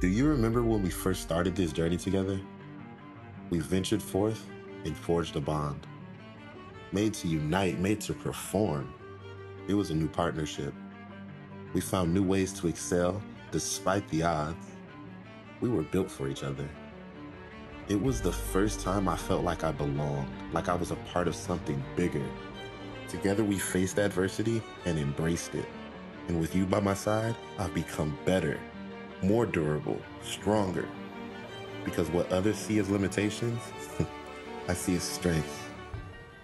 Do you remember when we first started this journey together? We ventured forth and forged a bond, made to unite, made to perform. It was a new partnership. We found new ways to excel despite the odds. We were built for each other. It was the first time I felt like I belonged, like I was a part of something bigger. Together we faced adversity and embraced it. And with you by my side, I've become better, more durable, stronger. Because what others see as limitations, I see as strengths.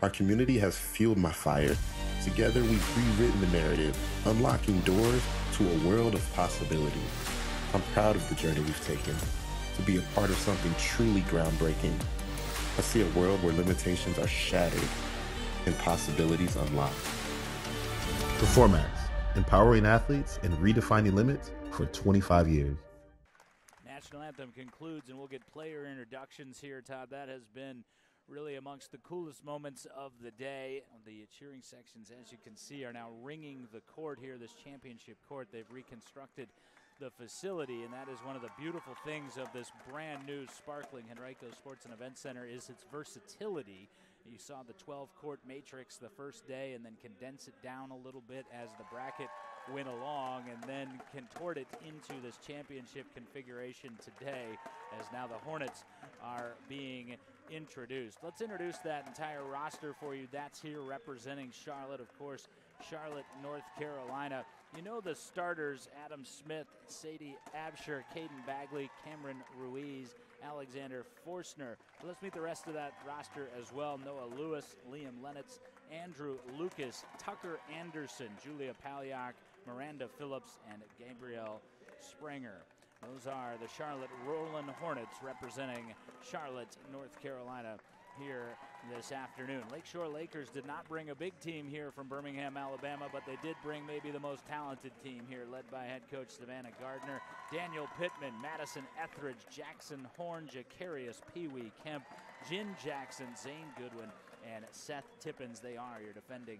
Our community has fueled my fire. Together we've rewritten the narrative, unlocking doors to a world of possibility. I'm proud of the journey we've taken, to be a part of something truly groundbreaking. I see a world where limitations are shattered and possibilities unlocked. Performax, empowering athletes and redefining limits for 25 years. National anthem concludes, and we'll get player introductions here, Todd. That has been really amongst the coolest moments of the day. The cheering sections, as you can see, are now ringing the court here, this championship court. They've reconstructed the facility, and that is one of the beautiful things of this brand new sparkling Henrico Sports and Event Center is its versatility. You saw the 12-court matrix the first day and then condense it down a little bit as the bracket went along, and then contort it into this championship configuration today as now the Hornets are being introduced. Let's introduce that entire roster for you. That's here representing Charlotte, of course, Charlotte, North Carolina. You know the starters: Adam Smith, Sadie Absher, Caden Bagley, Cameron Ruiz, Alexander Forstner. Let's meet the rest of that roster as well. Noah Lewis, Liam Lenitz, Andrew Lucas, Tucker Anderson, Julia Paliak, Miranda Phillips, and Gabrielle Springer. Those are the Charlotte Rollin Hornets representing Charlotte, North Carolina here this afternoon. Lakeshore Lakers did not bring a big team here from Birmingham, Alabama, but they did bring maybe the most talented team here, led by head coach Savannah Gardner, Daniel Pittman, Madison Etheridge, Jackson Horn, Jacarius Pee-wee Kemp, Jin Jackson, Zane Goodwin, and Seth Tippins. They are your defending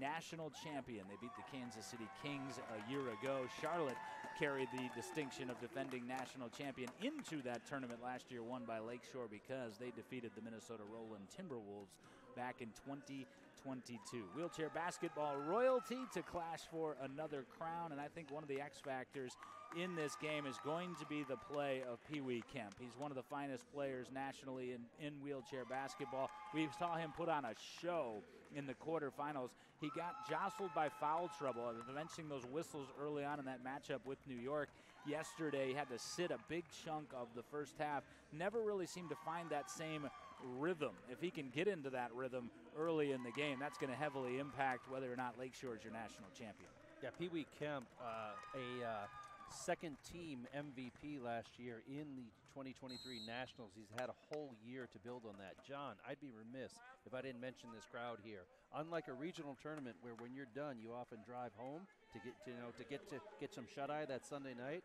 national champion. They beat the Kansas City Kings a year ago. Charlotte carried the distinction of defending national champion into that tournament last year, won by Lakeshore, because they defeated the Minnesota Rollin Timberwolves back in 2022. Wheelchair basketball royalty to clash for another crown, and I think one of the X factors in this game is going to be the play of Pee-wee Kemp. He's one of the finest players nationally in wheelchair basketball. We saw him put on a show in the quarterfinals. He got jostled by foul trouble. I was mentioning those whistles early on in that matchup with New York. Yesterday, he had to sit a big chunk of the first half. Never really seemed to find that same rhythm. If he can get into that rhythm early in the game, that's going to heavily impact whether or not Lakeshore is your national champion. Yeah, Pee-wee Kemp, second team MVP last year in the 2023 Nationals. He's had a whole year to build on that. John, I'd be remiss if I didn't mention this crowd here. Unlike a regional tournament where when you're done you often drive home to get some shut-eye that Sunday night,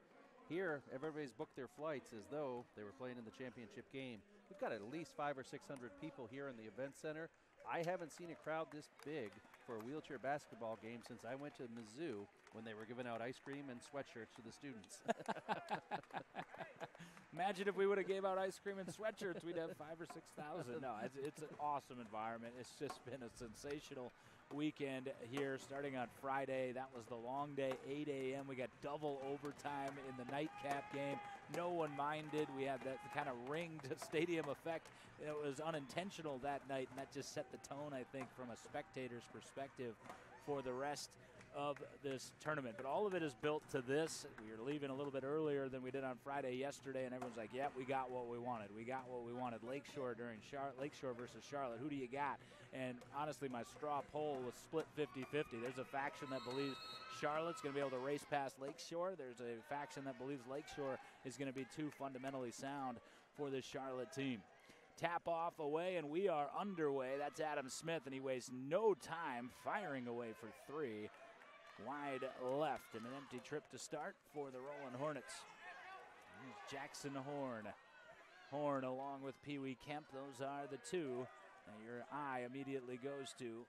here everybody's booked their flights as though they were playing in the championship game. We've got at least 500 or 600 people here in the event center. I haven't seen a crowd this big for a wheelchair basketball game since I went to Mizzou when they were giving out ice cream and sweatshirts to the students. Imagine if we would have gave out ice cream and sweatshirts, we'd have 5,000 or 6,000. No, it's an awesome environment. It's just been a sensational weekend here starting on Friday. That was the long day, 8 a.m. We got double overtime in the nightcap game. No one minded. We had that kind of ringed stadium effect. It was unintentional that night, and that just set the tone, I think, from a spectator's perspective for the rest of this tournament. But all of it is built to this. We were leaving a little bit earlier than we did on Friday yesterday, and everyone's like, yep, we got what we wanted. We got what we wanted. Lakeshore Lakeshore versus Charlotte. Who do you got? And honestly, my straw poll was split 50-50. There's a faction that believes Charlotte's going to be able to race past Lakeshore. There's a faction that believes Lakeshore is going to be too fundamentally sound for this Charlotte team. Tap off away, and we are underway. That's Adam Smith, and he wastes no time firing away for three. Wide left, and an empty trip to start for the Rollin Hornets. Here's Jackson Horn. Horn along with Pee-wee Kemp. Those are the two that your eye immediately goes to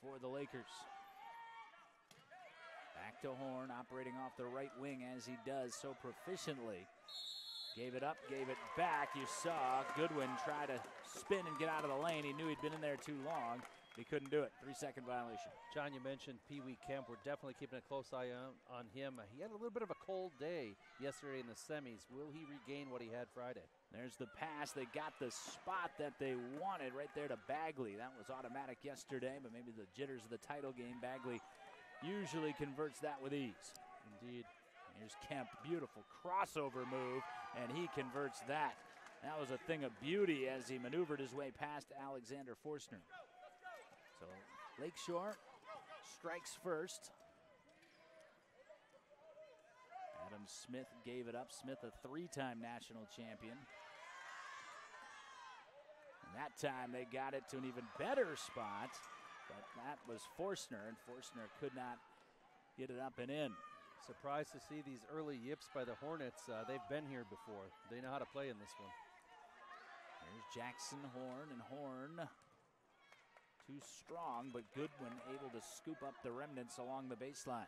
for the Lakers. Back to Horn, operating off the right wing as he does so proficiently. Gave it up, gave it back. You saw Goodwin try to spin and get out of the lane. He knew he'd been in there too long. He couldn't do it. 3-second violation. John, you mentioned Pee Wee Kemp. We're definitely keeping a close eye on him. He had a little bit of a cold day yesterday in the semis. Will he regain what he had Friday? There's the pass. They got the spot that they wanted right there to Bagley. That was automatic yesterday, but maybe the jitters of the title game. Bagley usually converts that with ease. Indeed. Here's Kemp, beautiful crossover move, and he converts that. That was a thing of beauty as he maneuvered his way past Alexander Forstner. So Lakeshore strikes first. Adam Smith gave it up. Smith, a three-time national champion. And that time they got it to an even better spot, but that was Forstner, and Forstner could not get it up and in. Surprised to see these early yips by the Hornets. They've been here before. They know how to play in this one. There's Jackson, Horn, and Horn too strong, but Goodwin able to scoop up the remnants along the baseline.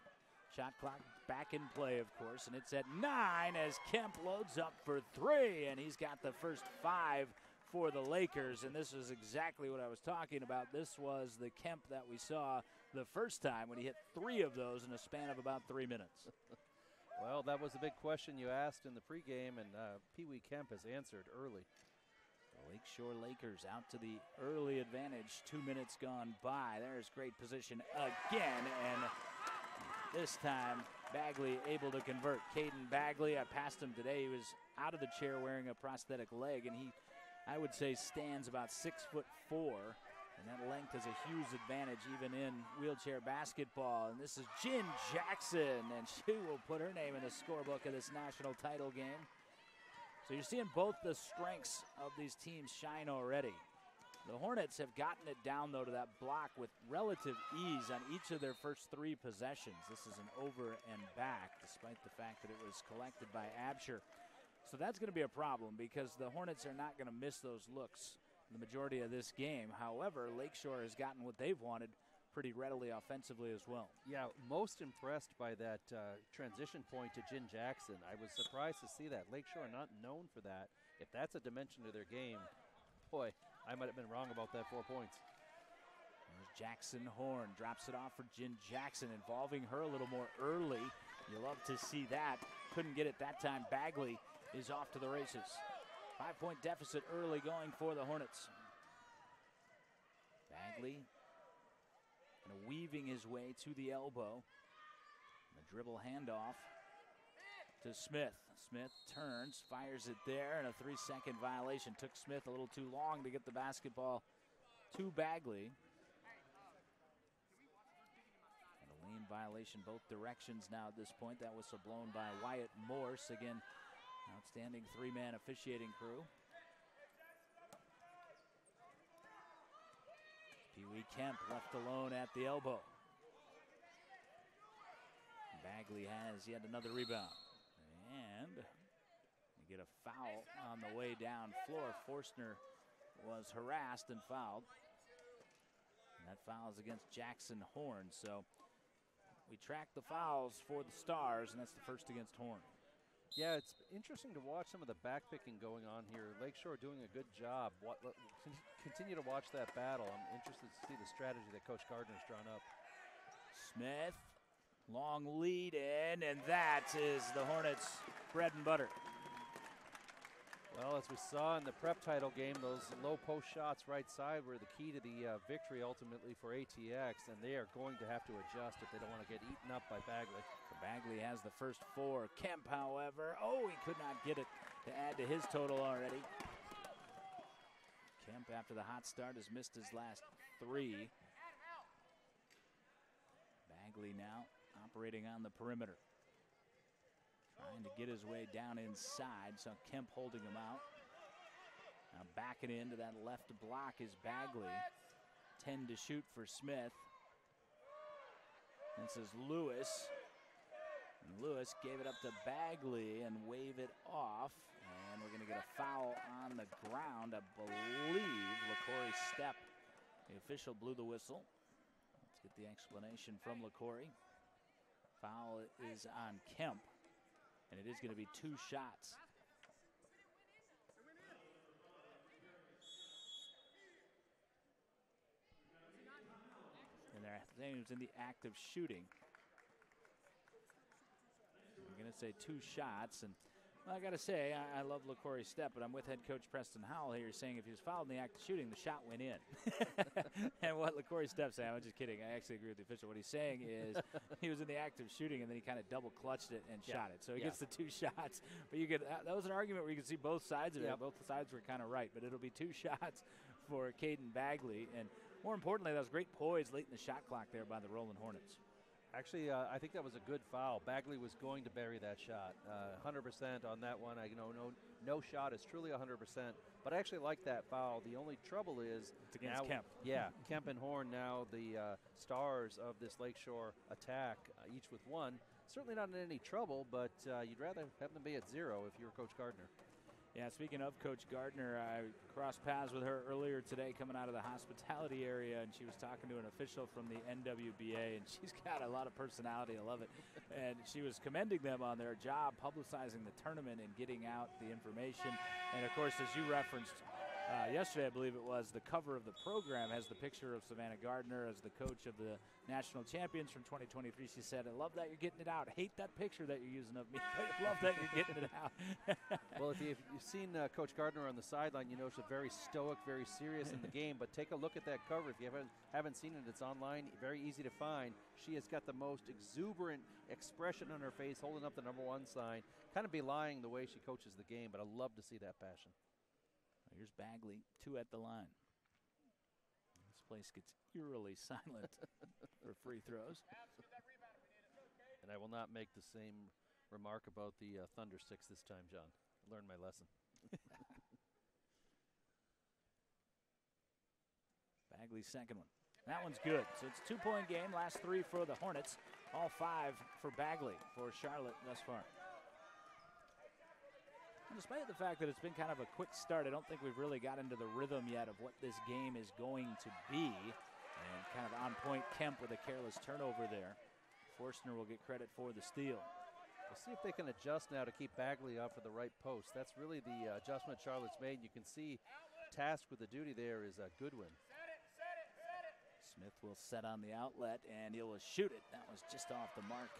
Shot clock back in play, of course, and it's at 9 as Kemp loads up for 3, and he's got the first 5 for the Lakers, and this is exactly what I was talking about. This was the Kemp that we saw the first time when he hit 3 of those in a span of about 3 minutes. Well, that was a big question you asked in the pregame, and Pee Wee Kemp has answered early. The Lakeshore Lakers out to the early advantage. 2 minutes gone by. There's great position again, and this time Bagley able to convert. Caden Bagley, I passed him today. He was out of the chair wearing a prosthetic leg, and he, I would say, stands about 6'4", and that length is a huge advantage even in wheelchair basketball. And this is Jen Jackson, and she will put her name in the scorebook of this national title game. So you're seeing both the strengths of these teams shine already. The Hornets have gotten it down, though, to that block with relative ease on each of their first 3 possessions. This is an over and back, despite the fact that it was collected by Absher. So that's going to be a problem because the Hornets are not going to miss those looks the majority of this game. However, Lakeshore has gotten what they've wanted pretty readily offensively as well. Yeah, most impressed by that transition point to Jen Jackson. I was surprised to see that. Lakeshore not known for that. If that's a dimension to their game, boy, I might have been wrong about that 4 points. There's Jackson Horn, drops it off for Jen Jackson, involving her a little more early. You love to see that. Couldn't get it that time. Bagley is off to the races. 5-point deficit early going for the Hornets. Bagley kind of weaving his way to the elbow. The dribble handoff to Smith. Smith turns, fires it there, and a 3-second violation. Took Smith a little too long to get the basketball to Bagley. And a lane violation both directions now at this point. That whistle blown by Wyatt Morse. Again, outstanding 3-man officiating crew. Pee Wee Kemp left alone at the elbow. Bagley has yet another rebound. And we get a foul on the way down floor. Forstner was harassed and fouled. And that foul is against Jackson Horn. So we track the fouls for the Stars, and that's the first against Horn. Yeah, it's interesting to watch some of the backpicking going on here. Lakeshore doing a good job. Continue to watch that battle. I'm interested to see the strategy that Coach Gardner's drawn up. Smith, long lead in, and that is the Hornets' bread and butter. Well, as we saw in the prep title game, those low post shots right side were the key to the victory ultimately for ATX, and they are going to have to adjust if they don't want to get eaten up by Bagley. Bagley has the first 4. Kemp, however, he could not get it to add to his total already. Kemp, after the hot start, has missed his last 3. Bagley now operating on the perimeter, trying to get his way down inside. So Kemp holding him out. Now backing into that left block is Bagley. 10 to shoot for Smith. This is Lewis. And Lewis gave it up to Bagley and wave it off. And we're going to get a foul on the ground. I believe LaCory stepped. The official blew the whistle. Let's get the explanation from LaCory. Foul is on Kemp, and it is going to be 2 shots. And they're saying he was in the act of shooting. I'm going to say 2 shots, and well, I got to say, I love LaCory's step, but I'm with head coach Preston Howell here saying if he was fouled in the act of shooting, the shot went in. And what LaCory's step saying, I'm just kidding. I actually agree with the official. What he's saying is he was in the act of shooting, and then he kind of double clutched it and shot it. So he gets the 2 shots. But you could that was an argument where you could see both sides of it. Both sides were kind of right, but it'll be 2 shots for Caden Bagley. And more importantly, that was great poise late in the shot clock there by the Rollin Hornets. Actually, I think that was a good foul. Bagley was going to bury that shot. 100% on that one. No shot is truly 100%. But I actually like that foul. The only trouble is it's against Kemp. Yeah, Kemp and Horn now the stars of this Lakeshore attack, each with 1. Certainly not in any trouble, but you'd rather have them be at 0 if you were Coach Gardner. Yeah, speaking of Coach Gardner, I crossed paths with her earlier today coming out of the hospitality area, and she was talking to an official from the NWBA, and she's got a lot of personality. I love it. And she was commending them on their job publicizing the tournament and getting out the information. And, of course, as you referenced yesterday, I believe it was, the cover of the program has the picture of Savannah Gardner as the coach of the national champions from 2023. She said, I love that you're getting it out. I hate that picture that you're using of me, but I love that you're getting it out. Well, if you've seen Coach Gardner on the sideline, you know she's very stoic, very serious in the game, but take a look at that cover. If you haven't seen it, it's online, very easy to find. She has got the most exuberant expression on her face, holding up the #1 sign, kind of belying the way she coaches the game, but I love to see that passion. Here's Bagley, 2 at the line. This place gets eerily silent for free throws. And I will not make the same remark about the Thunder Sticks this time, John. I learned my lesson. Bagley's second one. That one's good. So it's a 2-point game. Last 3 for the Hornets. All 5 for Bagley for Charlotte thus far. And despite the fact that it's been kind of a quick start, I don't think we've really got into the rhythm yet of what this game is going to be. And kind of on point, Kemp with a careless turnover there. Forstner will get credit for the steal. We'll see if they can adjust now to keep Bagley off of the right post. That's really the adjustment Charlotte's made. You can see tasked with the duty there is Goodwin. Smith will set on the outlet, and he will shoot it. That was just off the mark.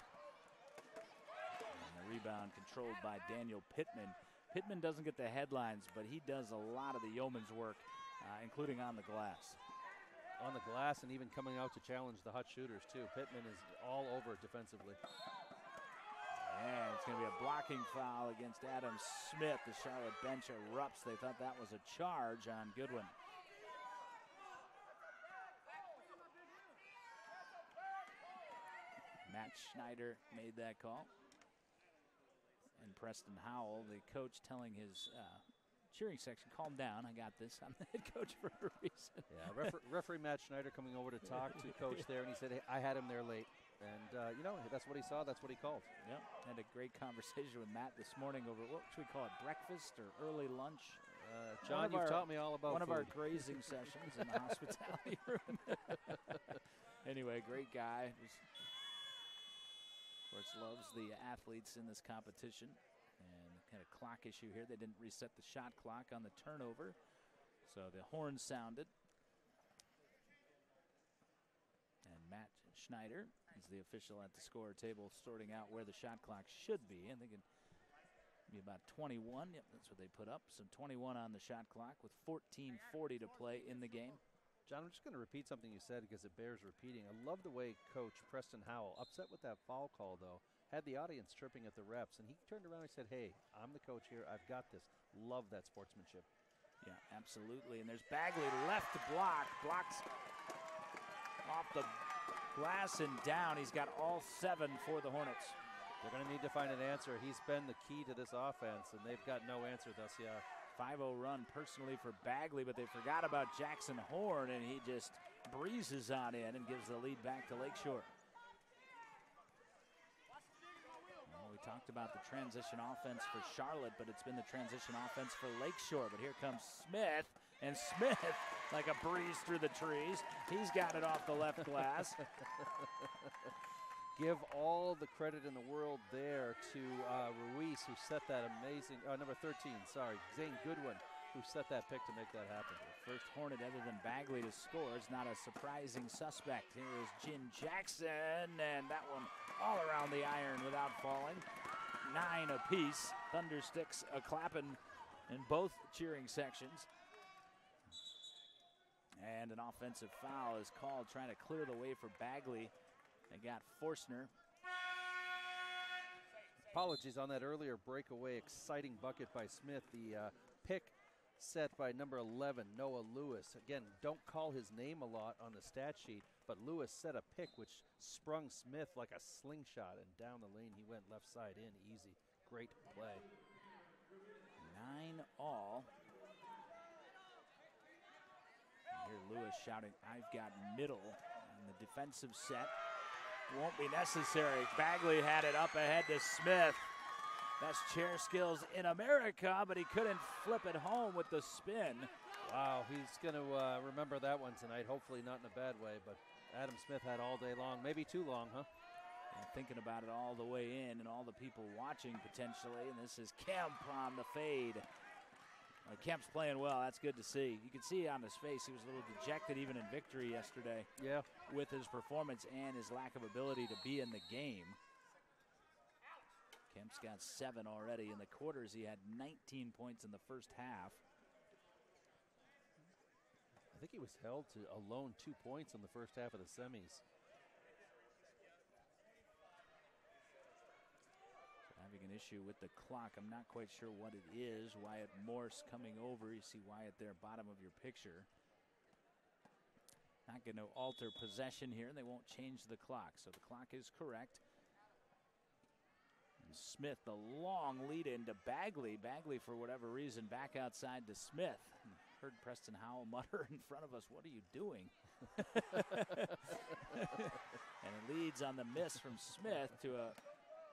And the rebound controlled by Daniel Pittman. Pittman doesn't get the headlines, but he does a lot of the yeoman's work, including on the glass. On the glass and even coming out to challenge the hot shooters, too. Pittman is all over it defensively. And it's going to be a blocking foul against Adam Smith. The Charlotte bench erupts. They thought that was a charge on Goodwin. Matt Schneider made that call. And Preston Howell, the coach, telling his cheering section, calm down, I got this. I'm the head coach for a reason. Yeah, referee Matt Schneider coming over to talk to coach there, and he said, hey, I had him there late. And, that's what he saw, that's what he called. Yep, had a great conversation with Matt this morning over, what should we call it, breakfast or early lunch? John, you've taught me all about one food. of our grazing sessions in the hospitality room. Anyway, great guy. Of course, loves the athletes in this competition. And kind of clock issue here. They didn't reset the shot clock on the turnover. So the horn sounded. And Matt Schneider is the official at the score table sorting out where the shot clock should be. I think it'd be about 21. Yep, that's what they put up. So 21 on the shot clock with 14:40 to play in the game. John, I'm just going to repeat something you said because it bears repeating. I love the way Coach Preston Howell, upset with that foul call, though, had the audience chirping at the refs, and he turned around and said, hey, I'm the coach here. I've got this. Love that sportsmanship. Yeah, absolutely. And there's Bagley left to block. Blocks off the glass and down. He's got all 7 for the Hornets. They're going to need to find an answer. He's been the key to this offense, and they've got no answer thus far. 5-0 run personally for Bagley, but they forgot about Jackson Horn, and he just breezes on in and gives the lead back to Lakeshore. Well, we talked about the transition offense for Charlotte, but it's been the transition offense for Lakeshore. But here comes Smith, and Smith, like a breeze through the trees, he's got it off the left glass. give all the credit in the world there to Ruiz, who set that amazing, number 13, sorry, Zane Goodwin, who set that pick to make that happen. First Hornet other than Bagley to score is not a surprising suspect. Here is Jin Jackson, and that one all around the iron without falling. 9 apiece. Thundersticks a-clapping in both cheering sections. And an offensive foul is called, trying to clear the way for Bagley. They got Forstner. Apologies on that earlier breakaway, exciting bucket by Smith. The pick set by number 11, Noah Lewis. Again, don't call his name a lot on the stat sheet, but Lewis set a pick which sprung Smith like a slingshot, and down the lane he went left side in, easy. Great play. 9 all. And here Lewis shouting, "I've got middle." And the defensive set won't be necessary. Bagley had it up ahead to Smith. Best chair skills in America, but he couldn't flip it home with the spin. Wow, he's going to remember that one tonight, hopefully not in a bad way, but Adam Smith had all day long, maybe too long, huh? And thinking about it all the way in and all the people watching potentially, and this is Kemp on the fade. Kemp's playing well, that's good to see. You can see on his face he was a little dejected even in victory yesterday. Yeah. With his performance and his lack of ability to be in the game. Kemp's got 7 already. In the quarters, he had 19 points in the first half. I think he was held to alone 2 points in the first half of the semis. Having an issue with the clock. I'm not quite sure what it is. Wyatt Morse coming over. You see Wyatt there, bottom of your picture. Not going to alter possession here, and they won't change the clock. So the clock is correct. And Smith, the long lead into Bagley. Bagley, for whatever reason, back outside to Smith. Heard Preston Howell mutter in front of us, "What are you doing?" And it leads on the miss from Smith to a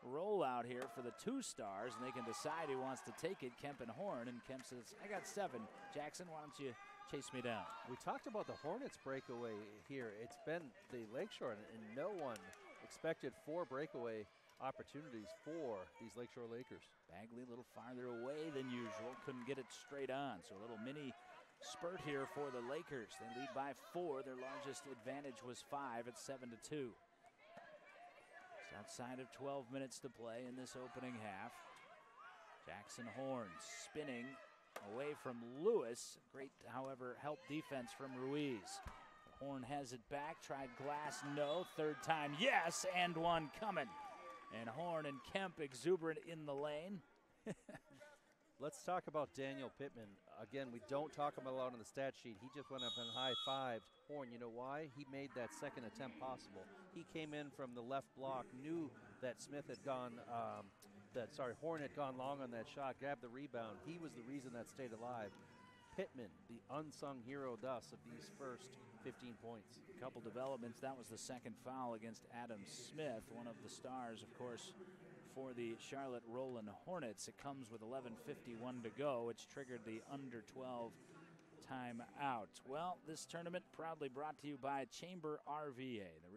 rollout here for the 2 stars, and they can decide who wants to take it, Kemp and Horn. And Kemp says, "I got 7. Jackson, why don't you chase me down?" We talked about the Hornets breakaway here. It's been the Lakeshore, and no one expected 4 breakaway opportunities for these Lakeshore Lakers. Bagley a little farther away than usual, couldn't get it straight on, so a little mini spurt here for the Lakers. They lead by 4. Their largest advantage was 5 at 7-2. It's outside of 12 minutes to play in this opening half. Jackson Horn spinning away from Lewis. Great, however, help defense from Ruiz. Horn has it back, tried glass, no. Third time, yes, and one coming. And Horn and Kemp exuberant in the lane. Let's talk about Daniel Pittman. Again, we don't talk about a lot on the stat sheet. He just went up and high-fived Horn. You know why? He made that second attempt possible. He came in from the left block, knew that Smith had gone, Horn had gone long on that shot, grabbed the rebound. He was the reason that stayed alive. Pittman, the unsung hero thus of these first 15 points. A couple developments. That was the second foul against Adam Smith, one of the stars, of course, for the Charlotte Rollin Hornets. It comes with 11:51 to go, which triggered the under 12 timeout. Well, this tournament proudly brought to you by Chamber RVA. The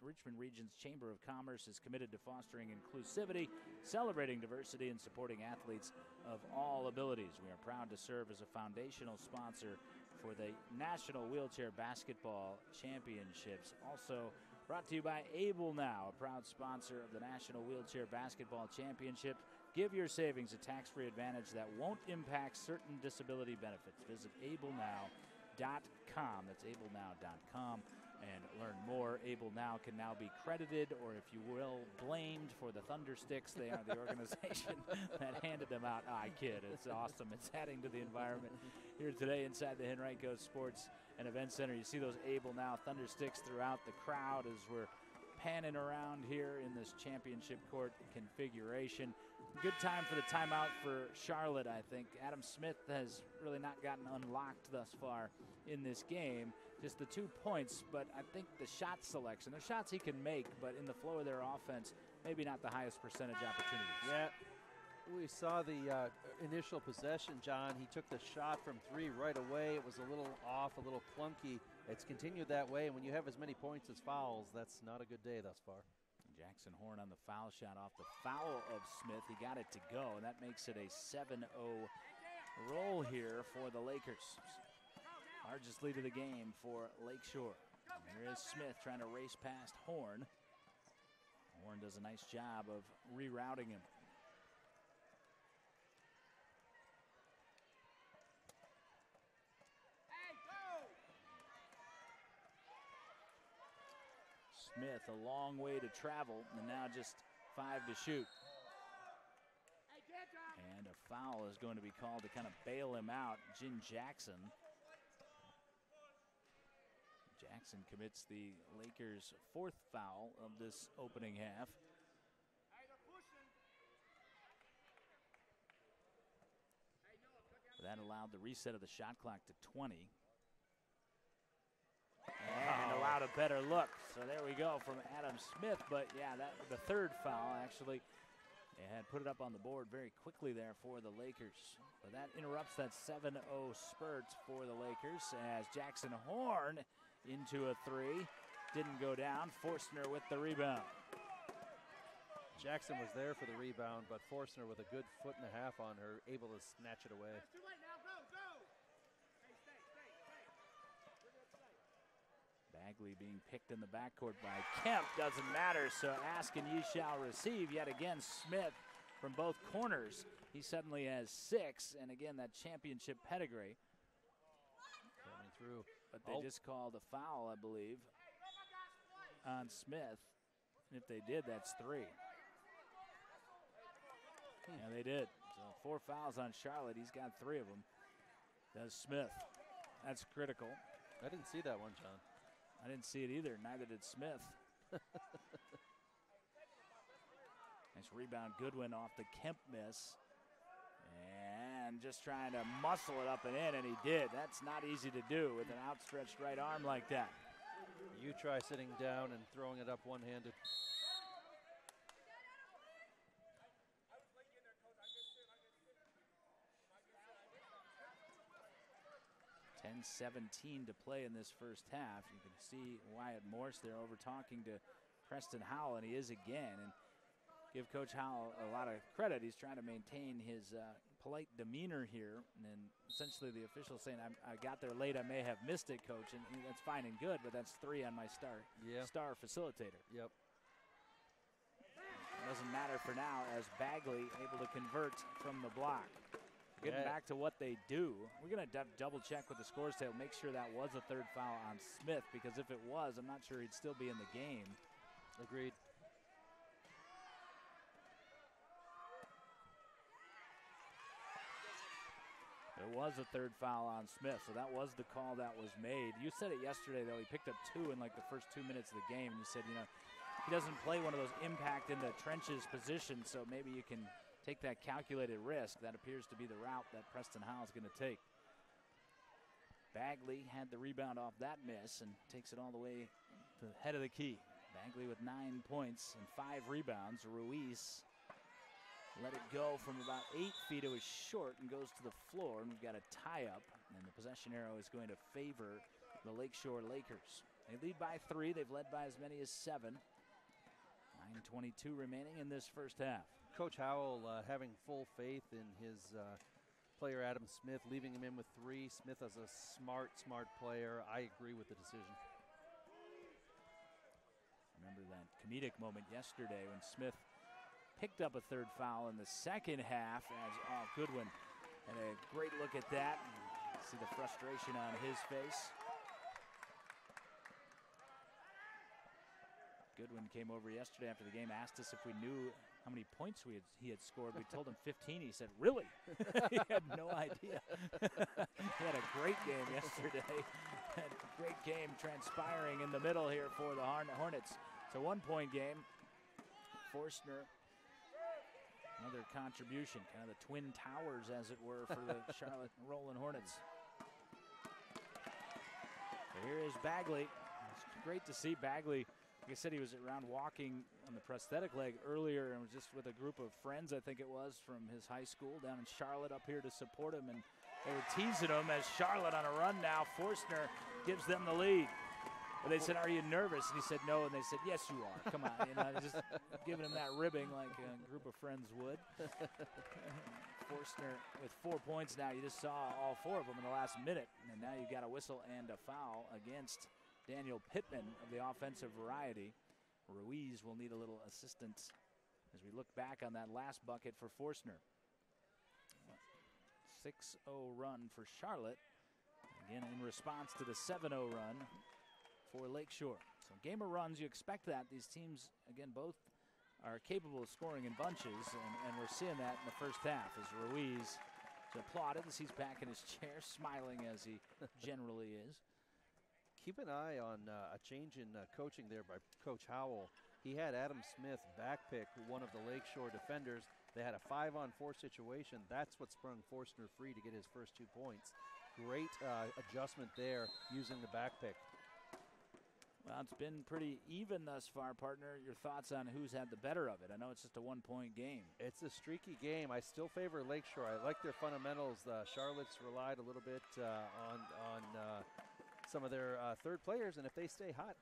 Richmond Region's Chamber of Commerce is committed to fostering inclusivity, celebrating diversity, and supporting athletes of all abilities. We are proud to serve as a foundational sponsor for the National Wheelchair Basketball Championships. Also brought to you by Able Now, a proud sponsor of the National Wheelchair Basketball Championship. Give your savings a tax-free advantage that won't impact certain disability benefits. Visit ablenow.com. That's ablenow.com. And learn more. Able Now can now be credited, or if you will, blamed for the Thundersticks. They are the organization that handed them out. I kid. It's awesome. It's adding to the environment here today inside the Henrico Sports and Event Center. You see those Able Now Thundersticks throughout the crowd as we're panning around here in this championship court configuration. Good time for the timeout for Charlotte, I think. Adam Smith has really not gotten unlocked thus far in this game. Just the 2 points, but I think the shot selection, there's shots he can make, but in the flow of their offense, maybe not the highest percentage opportunities. Yeah, we saw the initial possession, John. He took the shot from 3 right away. It was a little off, a little clunky. It's continued that way, and when you have as many points as fouls, that's not a good day thus far. Jackson Horn on the foul shot off the foul of Smith. He got it to go, and that makes it a 7-0 roll here for the Lakers. Largest lead of the game for Lakeshore. And here is Smith trying to race past Horn. Horn does a nice job of rerouting him. Smith a long way to travel, and now just 5 to shoot. And a foul is going to be called to kind of bail him out. Jin Jackson. Jackson commits the Lakers' 4th foul of this opening half. That allowed the reset of the shot clock to 20. And allowed a better look. So there we go from Adam Smith. But yeah, that the 3rd foul actually. They had put it up on the board very quickly there for the Lakers. But that interrupts that 7-0 spurt for the Lakers as Jackson Horn into a 3. Didn't go down. Forstner with the rebound. Jackson was there for the rebound, but Forstner with a good 1.5 feet on her, able to snatch it away. Bagley being picked in the backcourt by Kemp. Doesn't matter, so ask and ye shall receive. Yet again, Smith from both corners. He suddenly has 6, and again, that championship pedigree. Coming through. But they just called a foul, I believe, on Smith. And if they did, that's 3. Yeah, they did. So 4 fouls on Charlotte. He's got 3 of them. Does Smith. That's critical. I didn't see that one, John. I didn't see it either. Neither did Smith. Nice rebound. Goodwin off the Kemp miss. And just trying to muscle it up and in, and he did. That's not easy to do with an outstretched right arm like that. You try sitting down and throwing it up one-handed. 10:17 to play in this first half. You can see Wyatt Morse there over talking to Preston Howell, and he is again. And give Coach Howell a lot of credit. He's trying to maintain his polite demeanor here. And essentially the official saying, I got there late, I may have missed it, Coach. And that's fine and good, but that's 3 on my star facilitator. Yep. Doesn't matter for now as Bagley able to convert from the block. Getting back to what they do, we're going to double check with the scores table, make sure that was a 3rd foul on Smith, because if it was, I'm not sure he'd still be in the game. Agreed. There was a 3rd foul on Smith, so that was the call that was made. You said it yesterday, though. He picked up 2 in like the first 2 minutes of the game, and you said, you know, he doesn't play one of those impact in the trenches positions, so maybe you can take that calculated risk. That appears to be the route that Preston Howell's going to take. Bagley had the rebound off that miss and takes it all the way to the head of the key. Bagley with 9 points and 5 rebounds. Ruiz let it go from about 8 feet. It was short and goes to the floor, and we've got a tie-up, and the possession arrow is going to favor the Lakeshore Lakers. They lead by 3. They've led by as many as 7. 9:22 remaining in this first half. Coach Howell having full faith in his player Adam Smith, leaving him in with 3. Smith is a smart player. I agree with the decision. Remember that comedic moment yesterday when Smith picked up a 3rd foul in the second half as Goodwin had a great look at that. See the frustration on his face. Goodwin came over yesterday after the game, asked us if we knew how many points he had scored. We told him 15. He said, really? He had no idea. He had a great game yesterday. Had a great game transpiring in the middle here for the Hornets. It's a 1-point game. Forstner, another contribution, kind of the Twin Towers, as it were, for the Charlotte Rollin Hornets. So here is Bagley. It's great to see Bagley. Like I said, he was around walking on the prosthetic leg earlier and was just with a group of friends, I think it was, from his high school down in Charlotte up here to support him. And they were teasing him as Charlotte on a run now. Forstner gives them the lead. They said, "Are you nervous?" And he said, "No." And they said, "Yes, you are. Come on." You know, just giving him that ribbing like a group of friends would. Forstner with 4 points now. You just saw all 4 of them in the last minute. And now you've got a whistle and a foul against Daniel Pittman of the offensive variety. Ruiz will need a little assistance as we look back on that last bucket for Forstner. 6-0 run for Charlotte. Again, in response to the 7-0 run for Lakeshore. So game of runs, you expect that. These teams, again, both are capable of scoring in bunches, and we're seeing that in the first half as Ruiz is applauded as he's back in his chair, smiling as he generally is. Keep an eye on a change in coaching there by Coach Howell. He had Adam Smith backpick one of the Lakeshore defenders. They had a 5-on-4 situation. That's what sprung Forstner free to get his first 2 points. Great adjustment there using the backpick. Well, it's been pretty even thus far, partner. Your thoughts on who's had the better of it? I know it's just a 1-point game. It's a streaky game. I still favor Lakeshore. I like their fundamentals. Charlotte's relied a little bit on some of their third players, and if they stay hot,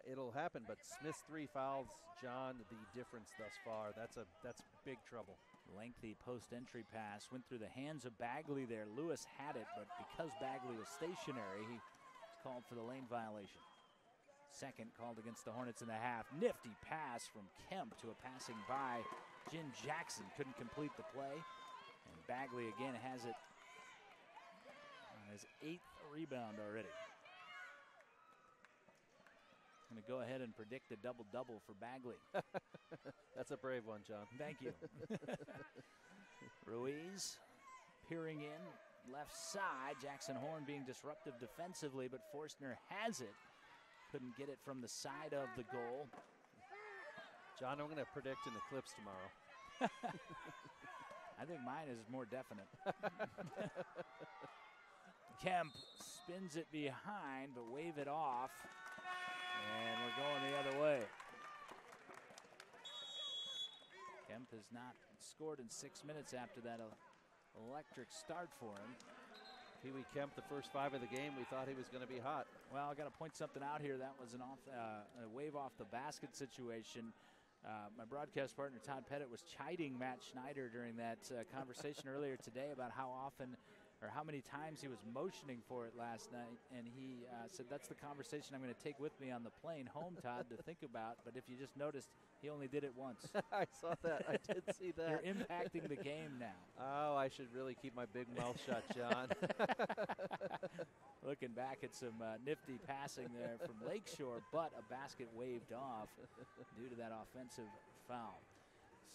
it'll happen. But Smith's 3 fouls, John, the difference thus far. That's big trouble. Lengthy post-entry pass went through the hands of Bagley there. Lewis had it, but because Bagley was stationary, he was called for the lane violation. Second called against the Hornets in the half. Nifty pass from Kemp to a passing by Jin Jackson. Couldn't complete the play. And Bagley again has it on his 8th rebound already. I'm going to go ahead and predict a double-double for Bagley. That's a brave one, John. Thank you. Ruiz peering in, left side. Jackson Horn being disruptive defensively, but Forstner has it. Couldn't get it from the side of the goal. John, I'm going to predict an eclipse tomorrow. I think mine is more definite. Kemp spins it behind, but wave it off. And we're going the other way. Kemp has not scored in 6 minutes after that electric start for him. Pee-wee Kemp, the first 5 of the game, we thought he was going to be hot. Well, I got to point something out here. That was a wave off the basket situation. My broadcast partner, Todd Pettit, was chiding Matt Schneider during that conversation earlier today about how often or how many times he was motioning for it last night. And he said, that's the conversation I'm going to take with me on the plane home, Todd, to think about. But if you just noticed, he only did it once. I saw that. I did see that. You're impacting the game now. Oh, I should really keep my big mouth shut, John. Looking back at some nifty passing there from Lakeshore, but a basket waved off due to that offensive foul.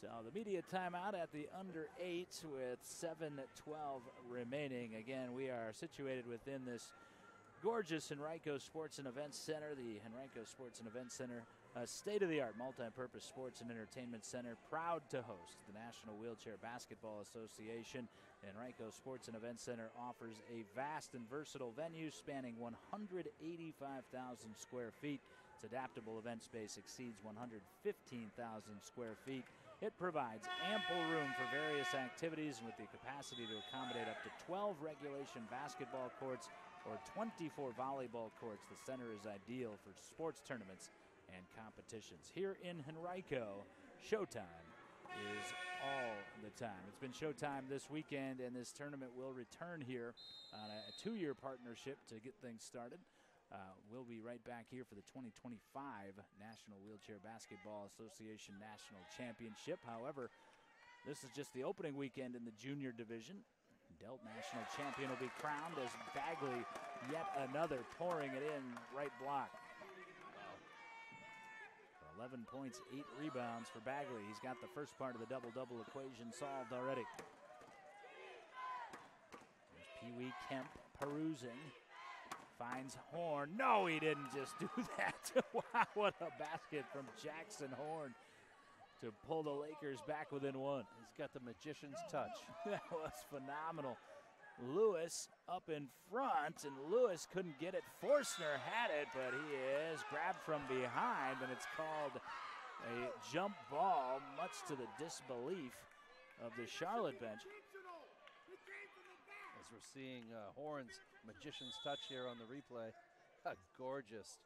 So the media timeout at the under 8 with 7:12 remaining. Again, we are situated within this gorgeous Henrico Sports and Events Center, the Henrico Sports and Events Center, a state-of-the-art multi-purpose sports and entertainment center, proud to host the National Wheelchair Basketball Association. The Henrico Sports and Events Center offers a vast and versatile venue spanning 185,000 square feet. Its adaptable event space exceeds 115,000 square feet. It provides ample room for various activities and with the capacity to accommodate up to 12 regulation basketball courts or 24 volleyball courts. The center is ideal for sports tournaments and competitions. Here in Henrico, showtime is all the time. It's been showtime this weekend, and this tournament will return here on a 2-year partnership to get things started. We'll be right back here for the 2025 National Wheelchair Basketball Association National Championship. However, this is just the opening weekend in the junior division. Delt National Champion will be crowned as Bagley, yet another, pouring it in right block. 11 points, 8 rebounds for Bagley. He's got the first part of the double-double equation solved already. There's Pee-wee Kemp perusing. Finds Horn. No, he didn't just do that. Wow, what a basket from Jackson Horn to pull the Lakers back within 1. He's got the magician's touch. That was phenomenal. Lewis up in front, and Lewis couldn't get it. Forstner had it, but he is grabbed from behind, and it's called a jump ball, much to the disbelief of the Charlotte bench. As we're seeing Horn's magician's touch here on the replay. A gorgeous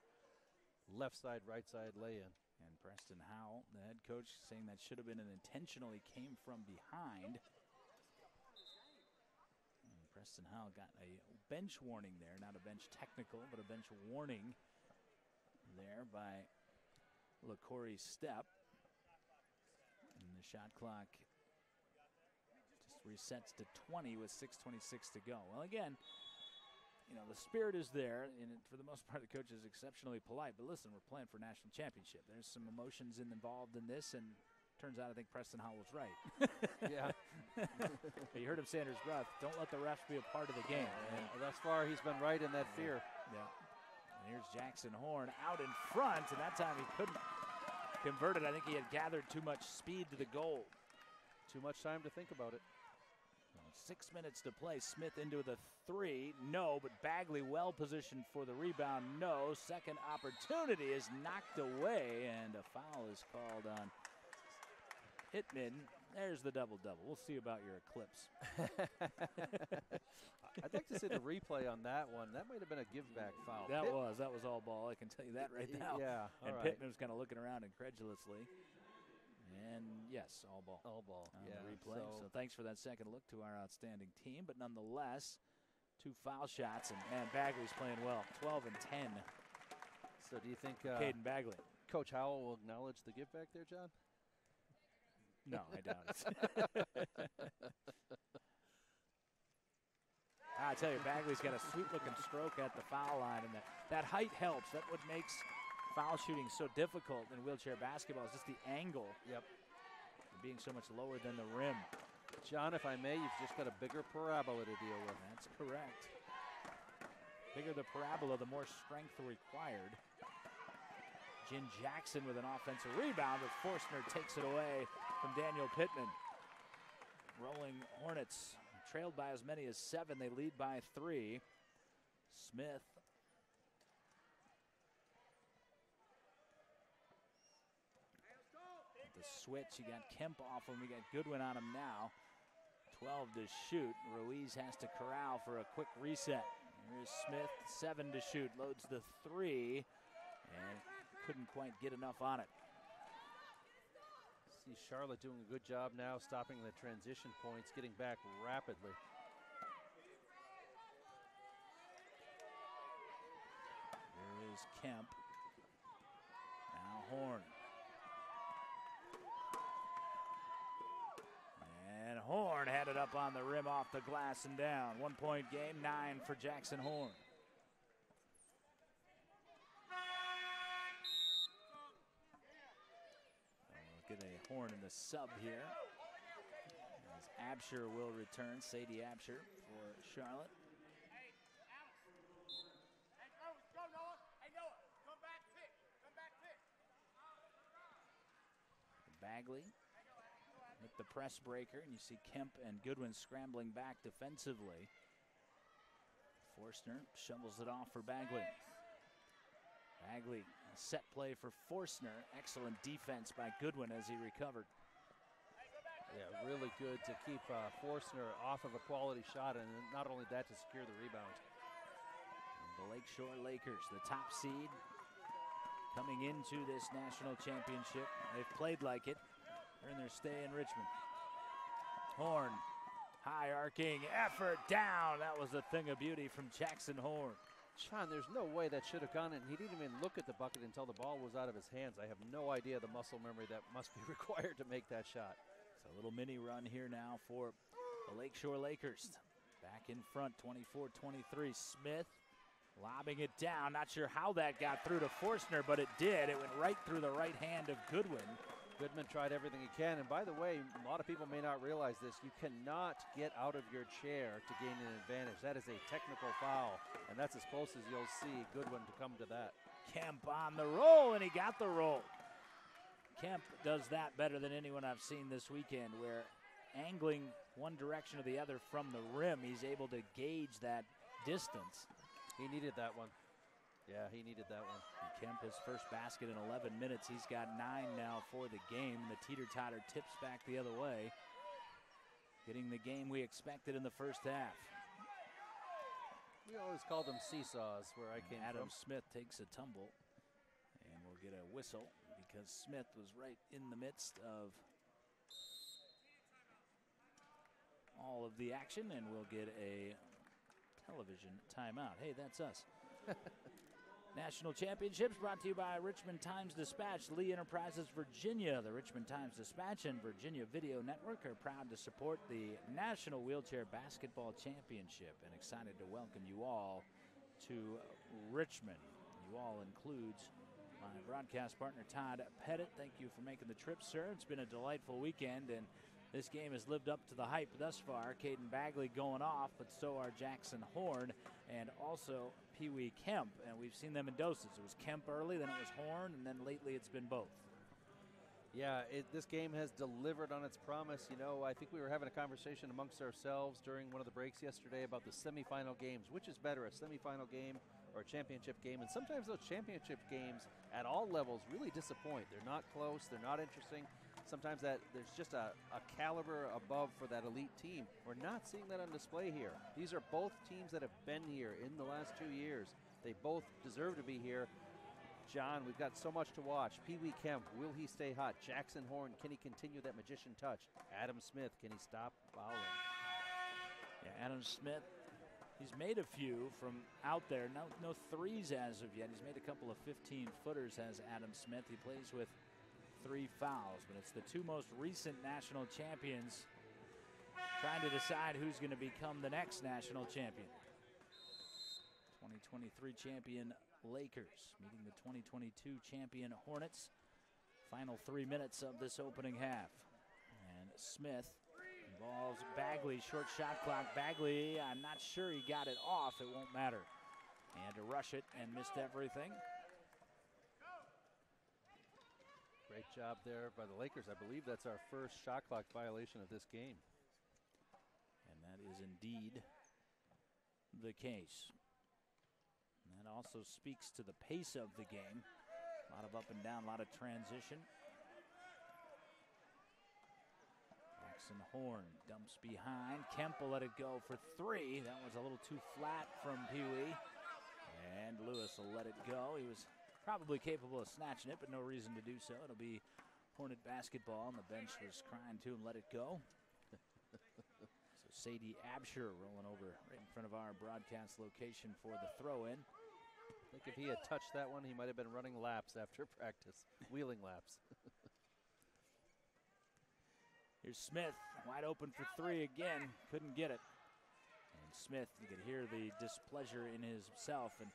left side, right side lay-in. And Preston Howell, the head coach, saying that should have been an intentional. He came from behind. And Preston Howell got a bench warning there, not a bench technical, but a bench warning there by LaCorey Stepp. And the shot clock just resets to 20 with 6:26 to go. Well, again, you know, the spirit is there, and for the most part, the coach is exceptionally polite. But listen, we're playing for national championship. There's some emotions involved in this, and turns out I think Preston Howell was right. Yeah. You heard him say under his breath, don't let the refs be a part of the game. And thus far, he's been right in that fear. Yeah. And here's Jackson Horn out in front, and that time he couldn't convert it. I think he had gathered too much speed to the goal. Too much time to think about it. 6 minutes to play. Smith into the three. No, but Bagley well positioned for the rebound. No. Second opportunity is knocked away, and a foul is called on Pittman. There's the double-double. We'll see about your eclipse. I'd like to see the replay on that one. That might have been a give-back foul. That was all ball. I can tell you that right now. Yeah, and Pittman was kind of looking around incredulously. And yes, all ball. All ball, on yeah. the replay. So thanks for that second look to our outstanding team. But nonetheless, 2 foul shots, and man, Bagley's playing well. 12 and 10. So do you think Caden Bagley, Coach Howell will acknowledge the give back there, John? No, I doubt it. I tell you, Bagley's got a sweet-looking stroke at the foul line, and that height helps. That's what makes foul shooting so difficult in wheelchair basketball, is just the angle. Yep. Being so much lower than the rim. John, if I may, you've just got a bigger parabola to deal with. That's correct. Bigger the parabola, the more strength required. Jin Jackson with an offensive rebound, but Forstner takes it away from Daniel Pittman. Rollin Hornets trailed by as many as 7. They lead by 3. Smith. The switch, you got Kemp off him, we got Goodwin on him now. 12 to shoot. Ruiz has to corral for a quick reset. Here's Smith, 7 to shoot, loads the 3, and couldn't quite get enough on it. See Charlotte doing a good job now, stopping the transition points, getting back rapidly. Here is Kemp. Now Horn. And Horn had it up on the rim, off the glass and down. 1-point game, 9 for Jackson Horn. We'll get a Horn in the sub here. As Absher will return, Sadie Absher for Charlotte. Bagley with the press breaker, and you see Kemp and Goodwin scrambling back defensively. Forstner shovels it off for Bagley. Bagley, a set play for Forstner. Excellent defense by Goodwin as he recovered. Yeah, really good to keep Forstner off of a quality shot, and not only that, to secure the rebound. And the Lakeshore Lakers, the top seed, coming into this national championship. They've played like it. Earn their stay in Richmond. Horn, high arcing effort down. That was a thing of beauty from Jackson Horn. John, there's no way that should have gone in. He didn't even look at the bucket until the ball was out of his hands. I have no idea the muscle memory that must be required to make that shot. It's a little mini run here now for the Lakeshore Lakers. Back in front, 24-23. Smith lobbing it down. Not sure how that got through to Forstner, but it did. It went right through the right hand of Goodwin. Goodman tried everything he can, and by the way, a lot of people may not realize this. You cannot get out of your chair to gain an advantage. That is a technical foul, and that's as close as you'll see Goodwin to come to that. Kemp on the roll, and he got the roll. Kemp does that better than anyone I've seen this weekend, where angling one direction or the other from the rim, he's able to gauge that distance. He needed that one. Yeah, he needed that one. And Kemp, his first basket in 11 minutes. He's got 9 now for the game. The teeter-totter tips back the other way. Getting the game we expected in the first half. We always called them seesaws where I came Adam from. Smith takes a tumble. get a whistle because Smith was right in the midst of all of the action, and we'll get a television timeout. Hey, that's us. National Championships brought to you by Richmond Times-Dispatch, Lee Enterprises, Virginia. The Richmond Times-Dispatch and Virginia Video Network are proud to support the National Wheelchair Basketball Championship and excited to welcome you all to Richmond. You all includes my broadcast partner, Todd Pettit. Thank you for making the trip, sir. It's been a delightful weekend, and this game has lived up to the hype thus far. Caden Bagley going off, but so are Jackson Horn and also Pee Wee Kemp. And we've seen them in doses. It was Kemp early, then it was Horn, and then lately it's been both. Yeah, this game has delivered on its promise. You know, I think we were having a conversation amongst ourselves during one of the breaks yesterday about the semifinal games. Which is better, a semifinal game or a championship game? And sometimes those championship games at all levels really disappoint. They're not close. They're not interesting. Sometimes there's just a caliber above for that elite team. We're not seeing that on display here. These are both teams that have been here in the last 2 years. They both deserve to be here. John, we've got so much to watch. Pee Wee Kemp, will he stay hot? Jackson Horn, can he continue that magician touch? Adam Smith, can he stop fouling? Yeah, Adam Smith, he's made a few from out there. No threes as of yet. He's made a couple of 15-footers as Adam Smith. He plays with 3 fouls, but it's the 2 most recent national champions trying to decide who's going to become the next national champion. 2023 champion Lakers meeting the 2022 champion Hornets. Final 3 minutes of this opening half. And Smith involves Bagley, short shot clock. Bagley, I'm not sure he got it off. It won't matter. He had to rush it and missed everything. Great job there by the Lakers. I believe that's our first shot clock violation of this game. And that is indeed the case. And that also speaks to the pace of the game. A lot of up and down, a lot of transition. Jackson Horn dumps behind. Kemp will let it go for 3. That was a little too flat from Pee Wee. And Lewis will let it go. He was probably capable of snatching it, but no reason to do so. It'll be Hornet basketball, and the bench was crying to him, let it go. So Sadie Absher rolling over right in front of our broadcast location for the throw-in. I think if he had touched that one, he might have been running laps after practice, wheeling laps. Here's Smith, wide open for 3 again, couldn't get it. And Smith, you could hear the displeasure in himself, and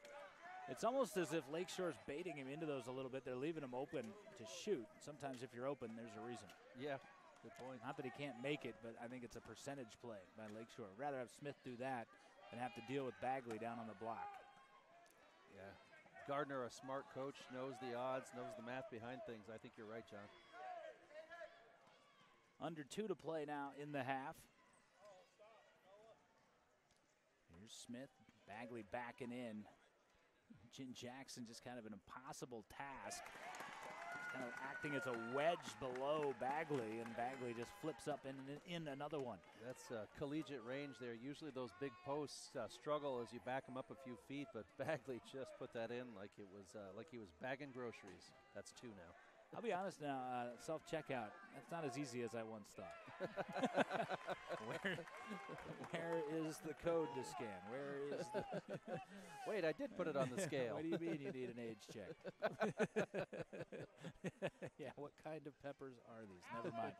it's almost as if Lakeshore's baiting him into those a little bit. They're leaving him open to shoot. Sometimes if you're open, there's a reason. Yeah, good point. Not that he can't make it, but I think it's a percentage play by Lakeshore. Rather have Smith do that than have to deal with Bagley down on the block. Yeah. Gardner, a smart coach, knows the odds, knows the math behind things. I think you're right, John. Under 2 to play now in the half. Here's Smith, Bagley backing in. Jin Jackson, just kind of an impossible task. Kind of acting as a wedge below Bagley, and Bagley just flips up in another one. That's collegiate range there. Usually those big posts struggle as you back them up a few feet, but Bagley just put that in like it was like he was bagging groceries. That's 2 now. I'll be honest now, self-checkout, that's not as easy as I once thought. Where is the code to scan? Where is the... Wait, I did put it on the scale. What do you mean you need an age check? Yeah, what kind of peppers are these? Never mind.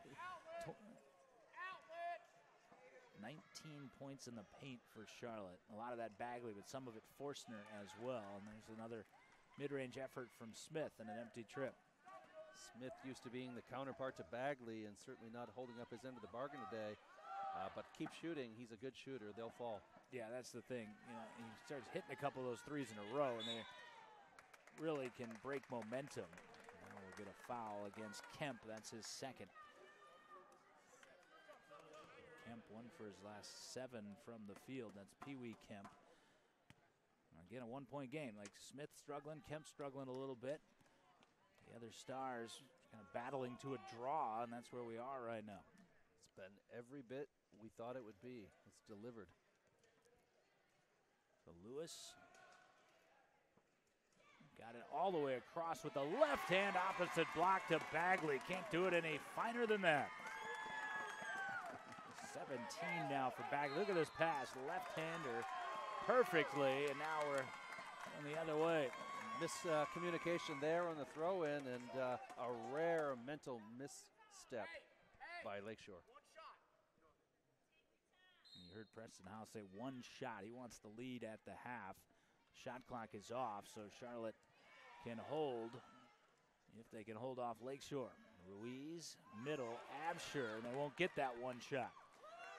19 points in the paint for Charlotte. A lot of that Bagley, but some of it Forstner as well. And there's another mid-range effort from Smith and an empty trip. Smith used to being the counterpart to Bagley and certainly not holding up his end of the bargain today. But keep shooting. He's a good shooter. They'll fall. Yeah, that's the thing. You know, he starts hitting a couple of those 3s in a row, and they really can break momentum. Now we'll get a foul against Kemp. That's his 2nd. Kemp won for his last 7 from the field. That's Pee Wee Kemp. Again, a 1-point game. Like Smith struggling, Kemp struggling a little bit. The other stars kind of battling to a draw, and that's where we are right now. It's been every bit we thought it would be. It's delivered. So Lewis Got it all the way across with the left hand opposite block to Bagley. Can't do it any finer than that. 17 now for Bagley. Look at this pass. Left-hander perfectly, and now we're on the other way. Miscommunication there on the throw-in, and a rare mental misstep by Lakeshore. You heard Preston House say one shot. He wants the lead at the half. Shot clock is off, so Charlotte can hold if they can hold off Lakeshore. Ruiz, middle, Absher, and they won't get that one shot.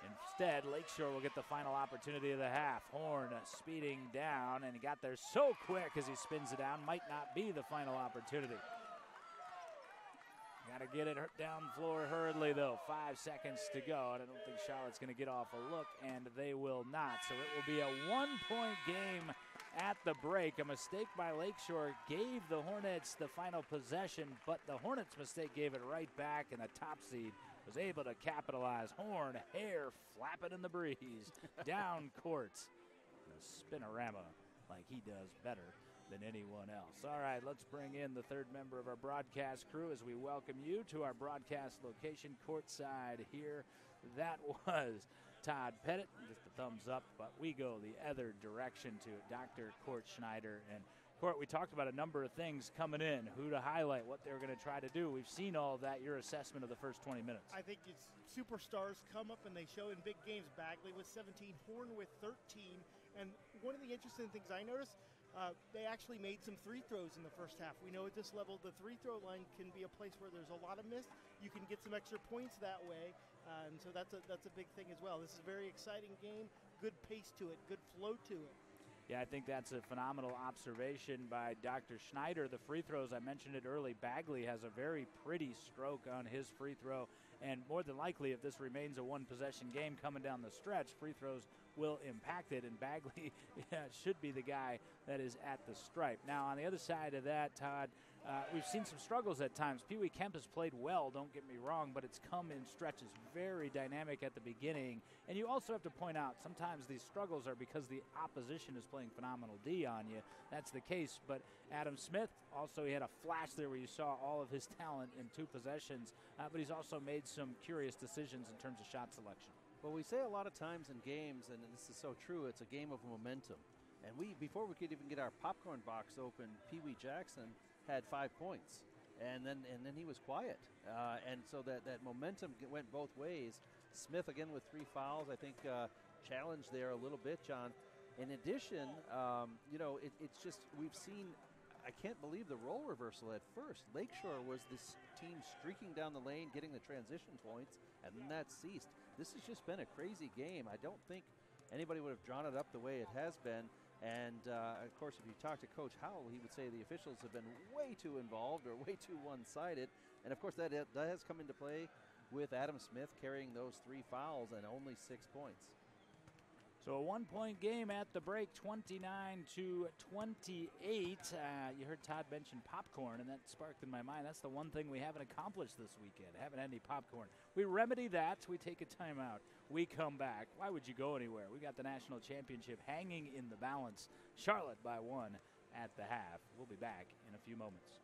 Instead, Lakeshore will get the final opportunity of the half. Horn speeding down, and he got there so quick as he spins it down. Might not be the final opportunity. Got to get it down the floor hurriedly, though. 5 seconds to go, and I don't think Charlotte's going to get off a look, and they will not. So it will be a 1-point game at the break. A mistake by Lakeshore gave the Hornets the final possession, but the Hornets' mistake gave it right back, and the top seed was able to capitalize. Horn, hair flapping in the breeze, down courts. A spinorama like he does better than anyone else. All right, let's bring in the third member of our broadcast crew as we welcome you to our broadcast location courtside here. That was Todd Pettit, just a thumbs up, but we go the other direction to Dr. Court Schneider. And Court, we talked about a number of things coming in, who to highlight, what they're going to try to do. We've seen all of that, your assessment of the first 20 minutes. I think it's superstars come up and they show in big games. Bagley with 17, Horn with 13. And one of the interesting things I noticed, they actually made some free throws in the first half. We know at this level the free throw line can be a place where there's a lot of miss. You can get some extra points that way, and so that's a big thing as well. This is a very exciting game, good pace to it, good flow to it. Yeah, I think that's a phenomenal observation by Dr. Schneider. The free throws, I mentioned it early, Bagley has a very pretty stroke on his free throw, and more than likely, if this remains a one-possession game coming down the stretch, free throws will impact it, and Bagley should be the guy that is at the stripe. Now, on the other side of that, Todd, we've seen some struggles at times. Pee Wee Kemp has played well, don't get me wrong, but it's come in stretches, very dynamic at the beginning. And you also have to point out, sometimes these struggles are because the opposition is playing phenomenal D on you. That's the case, but Adam Smith, also he had a flash there where you saw all of his talent in 2 possessions, but he's also made some curious decisions in terms of shot selection. Well, we say a lot of times in games, and this is so true, it's a game of momentum. And before we could even get our popcorn box open, Pee Wee Jackson had 5 points, and then he was quiet, and so that momentum went both ways. Smith again with 3 fouls, I think challenged there a little bit, John. In addition, it's just we've seen. I can't believe the role reversal at first. Lakeshore was this team streaking down the lane, getting the transition points, and then that ceased. This has just been a crazy game. I don't think anybody would have drawn it up the way it has been. And, of course, if you talk to Coach Howell, he would say the officials have been way too involved or way too one-sided. And, of course, that has come into play with Adam Smith carrying those 3 fouls and only 6 points. So a 1-point game at the break, 29-28. You heard Todd mention popcorn, and that sparked in my mind. That's the one thing we haven't accomplished this weekend, haven't had any popcorn. We remedy that. We take a timeout. We come back. Why would you go anywhere? We got the national championship hanging in the balance. Charlotte by 1 at the half. We'll be back in a few moments.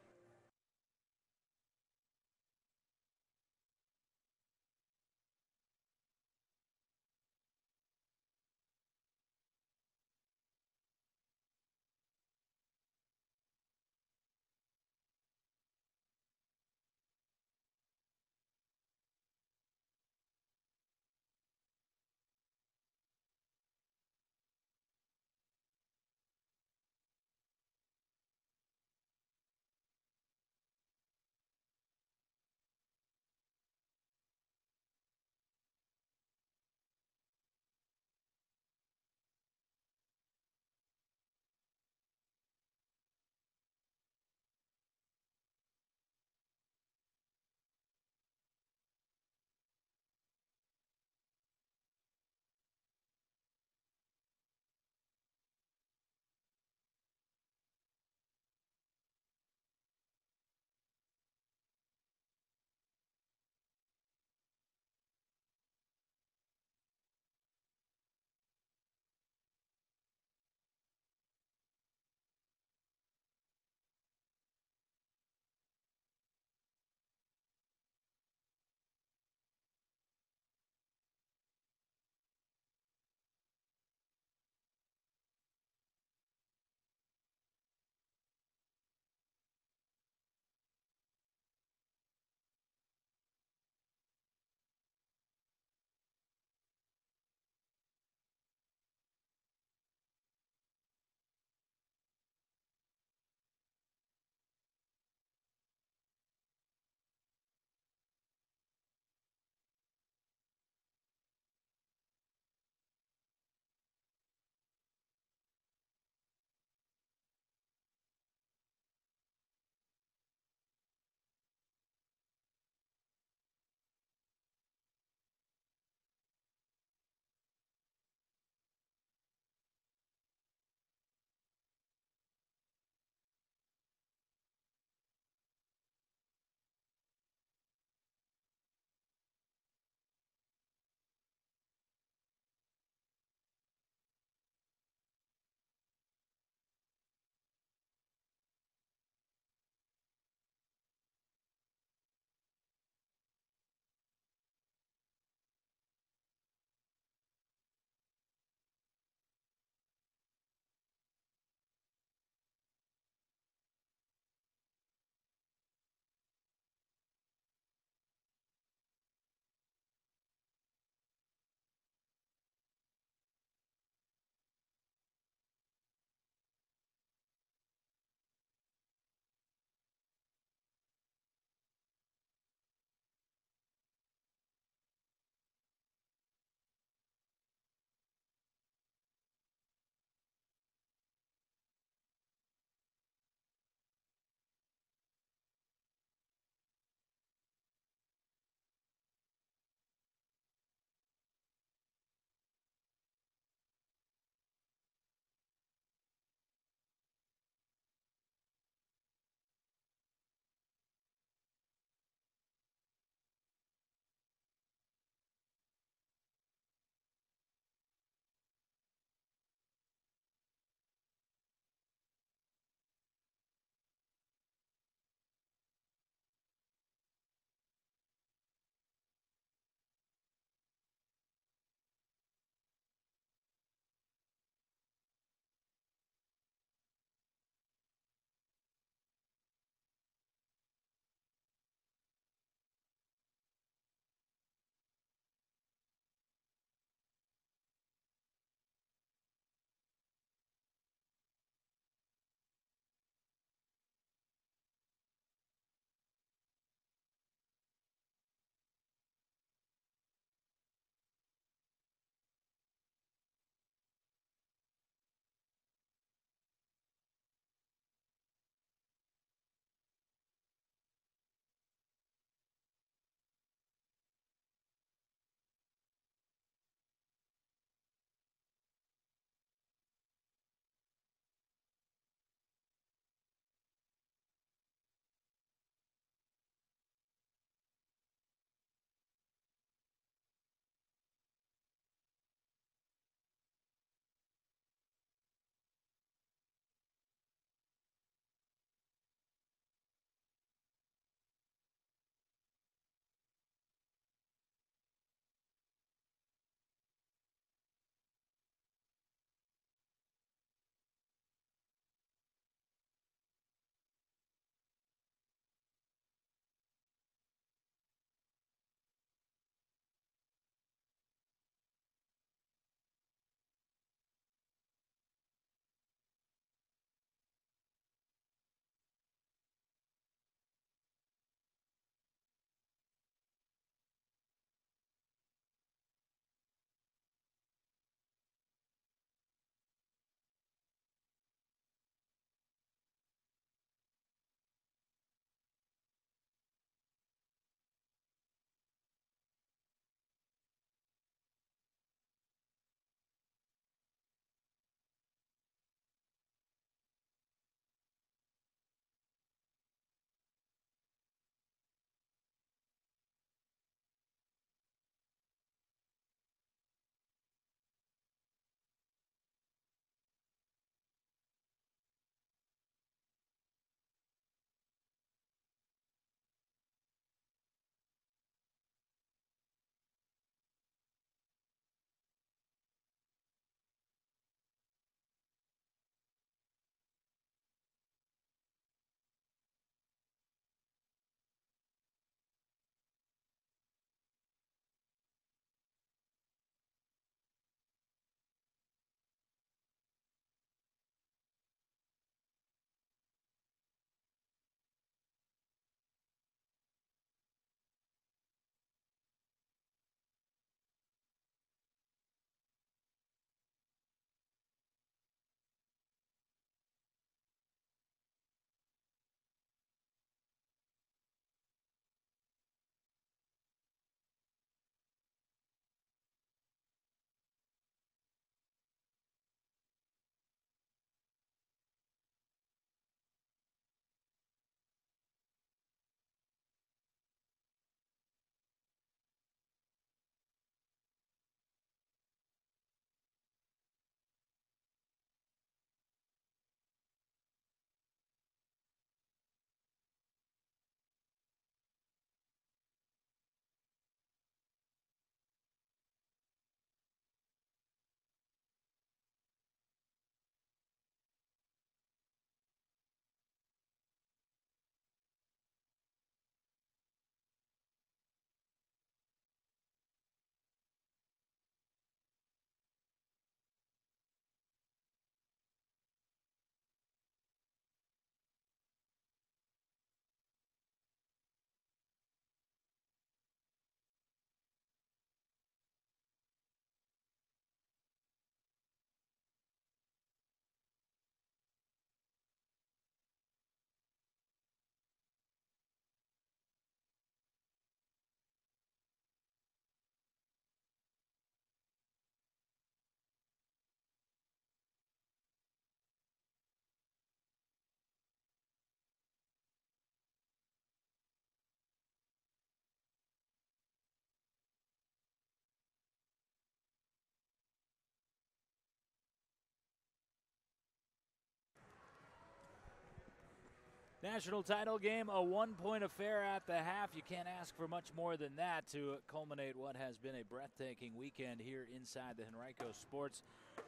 National title game, a one-point affair at the half. You can't ask for much more than that to culminate what has been a breathtaking weekend here inside the Henrico Sports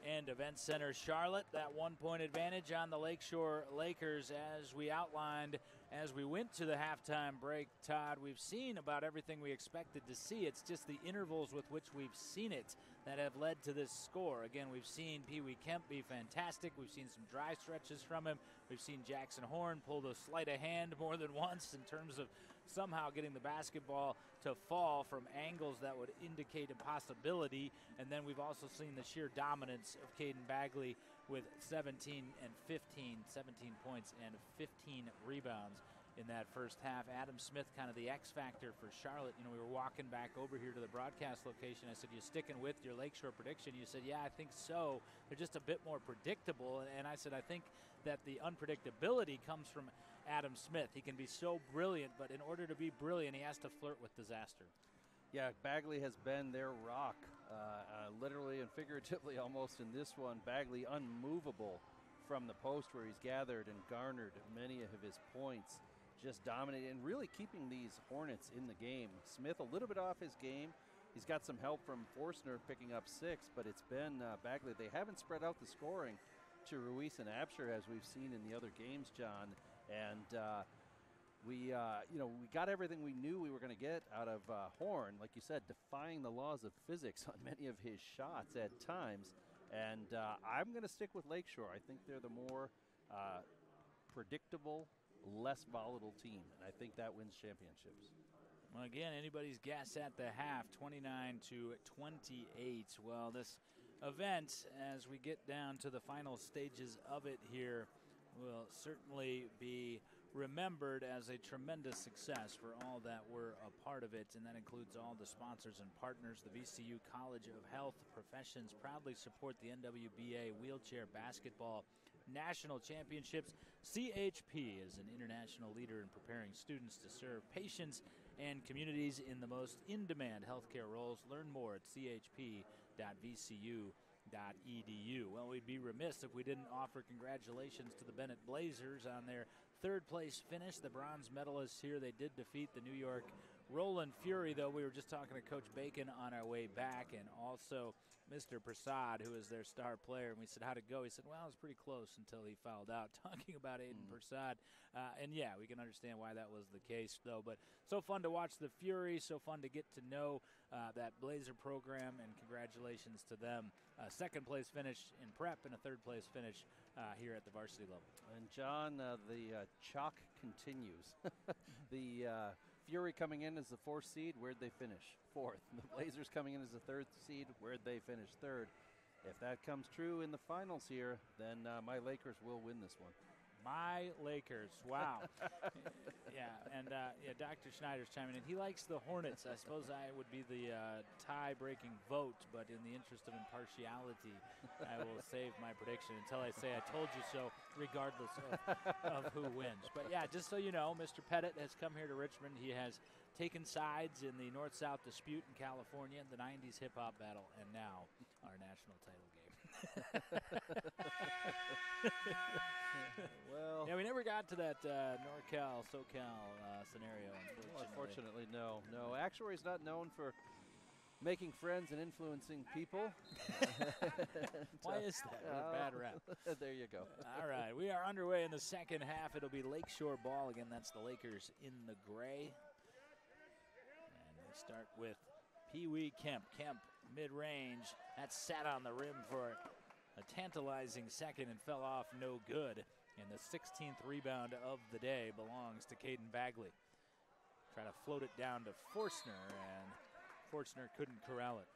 and Event Center. Charlotte, that one-point advantage on the Lakeshore Lakers. As we outlined as we went to the halftime break, Todd, we've seen about everything we expected to see. It's just the intervals with which we've seen it that have led to this score. Again, we've seen Pee Wee Kemp be fantastic. We've seen some dry stretches from him. We've seen Jackson Horn pull the sleight of hand more than once in terms of somehow getting the basketball to fall from angles that would indicate impossibility. And then we've also seen the sheer dominance of Caden Bagley with 17 points and 15 rebounds in that first half. Adam Smith, kind of the X factor for Charlotte. You know, we were walking back over here to the broadcast location. I said, you sticking with your Lakeshore prediction? You said, yeah, I think so. They're just a bit more predictable. And I said, I think that the unpredictability comes from Adam Smith. He can be so brilliant, but in order to be brilliant, he has to flirt with disaster. Yeah, Bagley has been their rock, literally and figuratively almost in this one. Bagley unmovable from the post where he's gathered and garnered many of his points, just dominating and really keeping these Hornets in the game. Smith a little bit off his game. He's got some help from Forstner picking up 6, but it's been Bagley. They haven't spread out the scoring to Ruiz and Absher as we've seen in the other games, John. And we got everything we knew we were going to get out of Horn, like you said, defying the laws of physics on many of his shots at times. And I'm going to stick with Lakeshore. I think they're the more predictable, less volatile team, and I think that wins championships. Well, again, anybody's guess at the half, 29-28. Well, this event, as we get down to the final stages of it here, will certainly be remembered as a tremendous success for all that were a part of it, and that includes all the sponsors and partners. The VCU College of Health Professions proudly support the NWBA Wheelchair Basketball National Championships. CHP is an international leader in preparing students to serve patients and communities in the most in-demand healthcare roles. Learn more at chp.vcu.edu. Well, we'd be remiss if we didn't offer congratulations to the Bennett Blazers on their third-place finish. The bronze medalists here, they did defeat the New York Rollin Fury, though. We were just talking to Coach Bacon on our way back, and also Mr. Prasad, who is their star player. And we said, how'd it go? He said, well, it was pretty close until he fouled out. Talking about Aiden Prasad. And, yeah, we can understand why that was the case, though. But so fun to watch the Fury, so fun to get to know that Blazer program, and congratulations to them. Second-place finish in prep and a third-place finish here at the varsity level. And, John, the chalk continues. The Fury coming in as the 4th seed, where'd they finish? 4th. The Blazers coming in as the 3rd seed, where'd they finish? 3rd. If that comes true in the finals here, then my Lakers will win this one. My Lakers, wow. Yeah, and Dr. Schneider's chiming in. He likes the Hornets. I suppose I would be the tie-breaking vote, but in the interest of impartiality, I will save my prediction until I say I told you so, regardless of who wins. But yeah, just so you know, Mr. Pettit has come here to Richmond. He has taken sides in the North-South dispute in California, the 90s hip-hop battle, and now our national title game. Well, yeah, we never got to that NorCal, SoCal scenario, unfortunately, no. Actuary's not known for making friends and influencing people. Why is that? A bad rap. There you go. All right, we are underway in the second half. It'll be Lakeshore ball. Again, that's the Lakers in the gray. And they start with Pee Wee Kemp. Kemp, mid-range. That sat on the rim for a tantalizing second and fell off no good. And the 16th rebound of the day belongs to Caden Bagley. Try to float it down to Forstner, and Forstner couldn't corral it.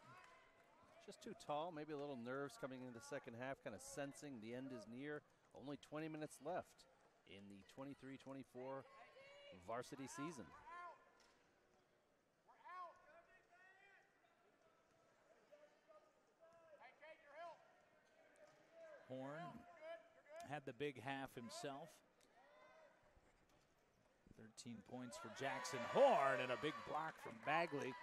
Just too tall, maybe a little nerves coming into the second half, kind of sensing the end is near. Only 20 minutes left in the 23-24 varsity season. Horn had the big half himself. 13 points for Jackson Horn, and a big block from Bagley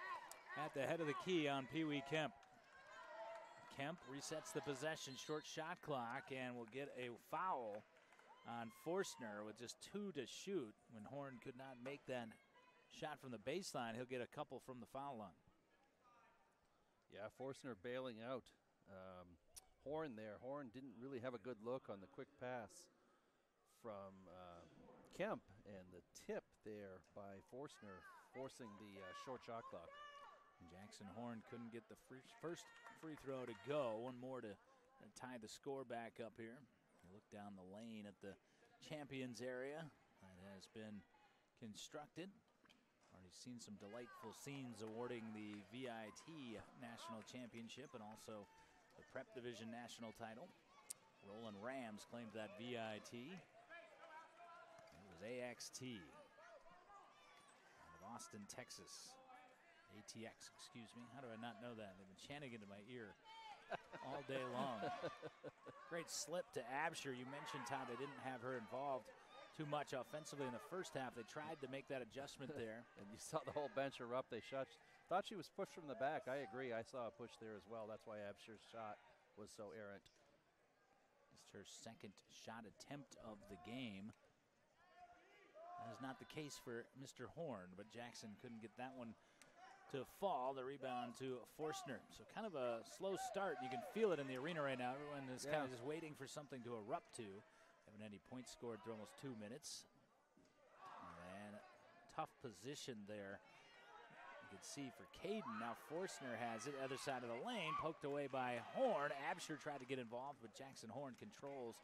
at the head of the key on Pee Wee Kemp. Kemp resets the possession, short shot clock, and will get a foul on Forstner with just 2 to shoot. When Horn could not make that shot from the baseline, he'll get a couple from the foul line. Yeah, Forstner bailing out. Horn there. Horn didn't really have a good look on the quick pass from Kemp, and the tip there by Forstner forcing the short shot clock. Jackson Horn couldn't get the first free throw to go. One more to tie the score back up here. You look down the lane at the champions area that has been constructed. Already seen some delightful scenes awarding the VIT National Championship and also the Prep Division National title. Rollin Rams claimed that VIT. It was AXT out of Austin, Texas. ATX, excuse me. How do I not know that? They've been chanting into my ear all day long. Great slip to Absher. You mentioned, Todd, they didn't have her involved too much offensively in the first half. They tried to make that adjustment there. And you saw the whole bench erupt. They thought she was pushed from the back. I agree. I saw a push there as well. That's why Absher's shot was so errant. It's her second shot attempt of the game. That is not the case for Mr. Horn, but Jackson couldn't get that one to fall. The rebound to Forstner. So kind of a slow start. You can feel it in the arena right now. Everyone is kind of just waiting for something to erupt to. Haven't any points scored through almost 2 minutes. And tough position there. You can see for Caden. Now Forstner has it. Other side of the lane. Poked away by Horn. Absher tried to get involved, but Jackson Horn controls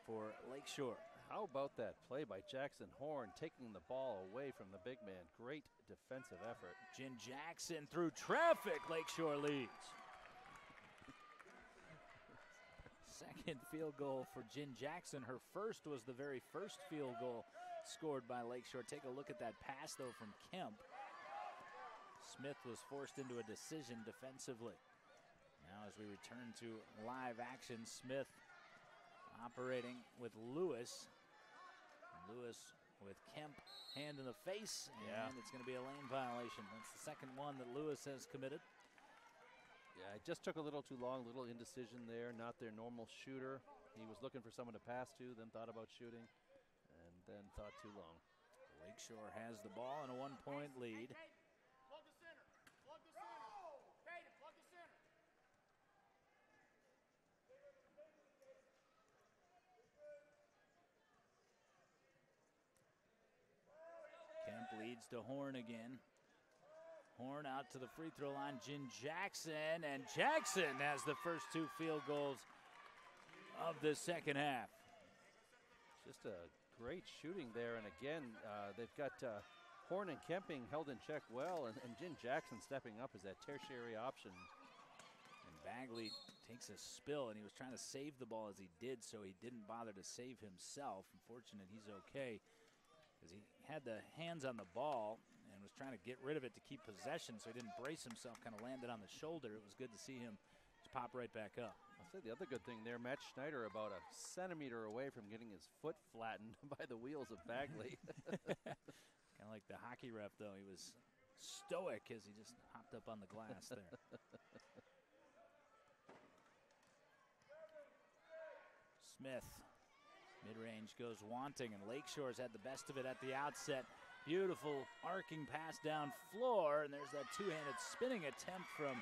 for Lakeshore. How about that play by Jackson Horn, taking the ball away from the big man? Great defensive effort. Jen Jackson through traffic. Lakeshore leads. Second field goal for Jen Jackson. Her first was the very first field goal scored by Lakeshore. Take a look at that pass, though, from Kemp. Smith was forced into a decision defensively. Now as we return to live action, Smith operating with Lewis. Lewis with Kemp, hand in the face, and it's going to be a lane violation. That's the second one that Lewis has committed. Yeah, it just took a little too long, little indecision there, not their normal shooter. He was looking for someone to pass to, then thought about shooting, and then thought too long. Lakeshore has the ball and a 1-point lead. Plug the center. Plug the center. Peyton, plug the center. Kemp leads to Horn again. Horn out to the free throw line. Jen Jackson, and Jackson has the first 2 field goals of the second half. Just a great shooting there, and again, they've got Horn and Kemp being held in check well, and Jen Jackson stepping up as that tertiary option. And Bagley takes a spill, and he was trying to save the ball as he did, so he didn't bother to save himself. Unfortunate he's okay, because he had the hands on the ball and was trying to get rid of it to keep possession, so he didn't brace himself, kind of landed on the shoulder. It was good to see him just pop right back up. I'll say the other good thing there, Matt Schneider about a centimeter away from getting his foot flattened by the wheels of Bagley. Kind of like the hockey ref, though. He was stoic as he just hopped up on the glass there. Smith, mid-range goes wanting, and Lakeshore's had the best of it at the outset. Beautiful arcing pass down floor, and there's that two-handed spinning attempt from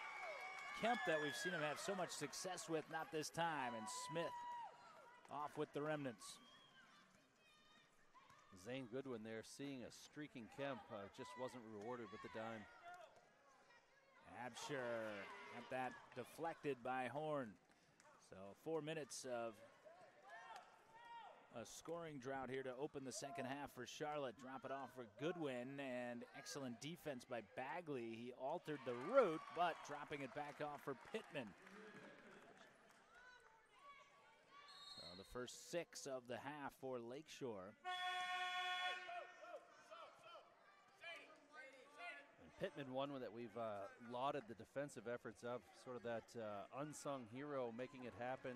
Kemp that we've seen him have so much success with, not this time, and Smith off with the remnants. Zane Goodwin there seeing a streaking Kemp, just wasn't rewarded with the dime. Absher got that deflected by Horn. So 4 minutes of a scoring drought here to open the second half for Charlotte. Drop it off for Goodwin, and excellent defense by Bagley. He altered the route, but dropping it back off for Pittman. So the first 6 of the half for Lakeshore. And Pittman, one that we've lauded the defensive efforts of, sort of that unsung hero making it happen,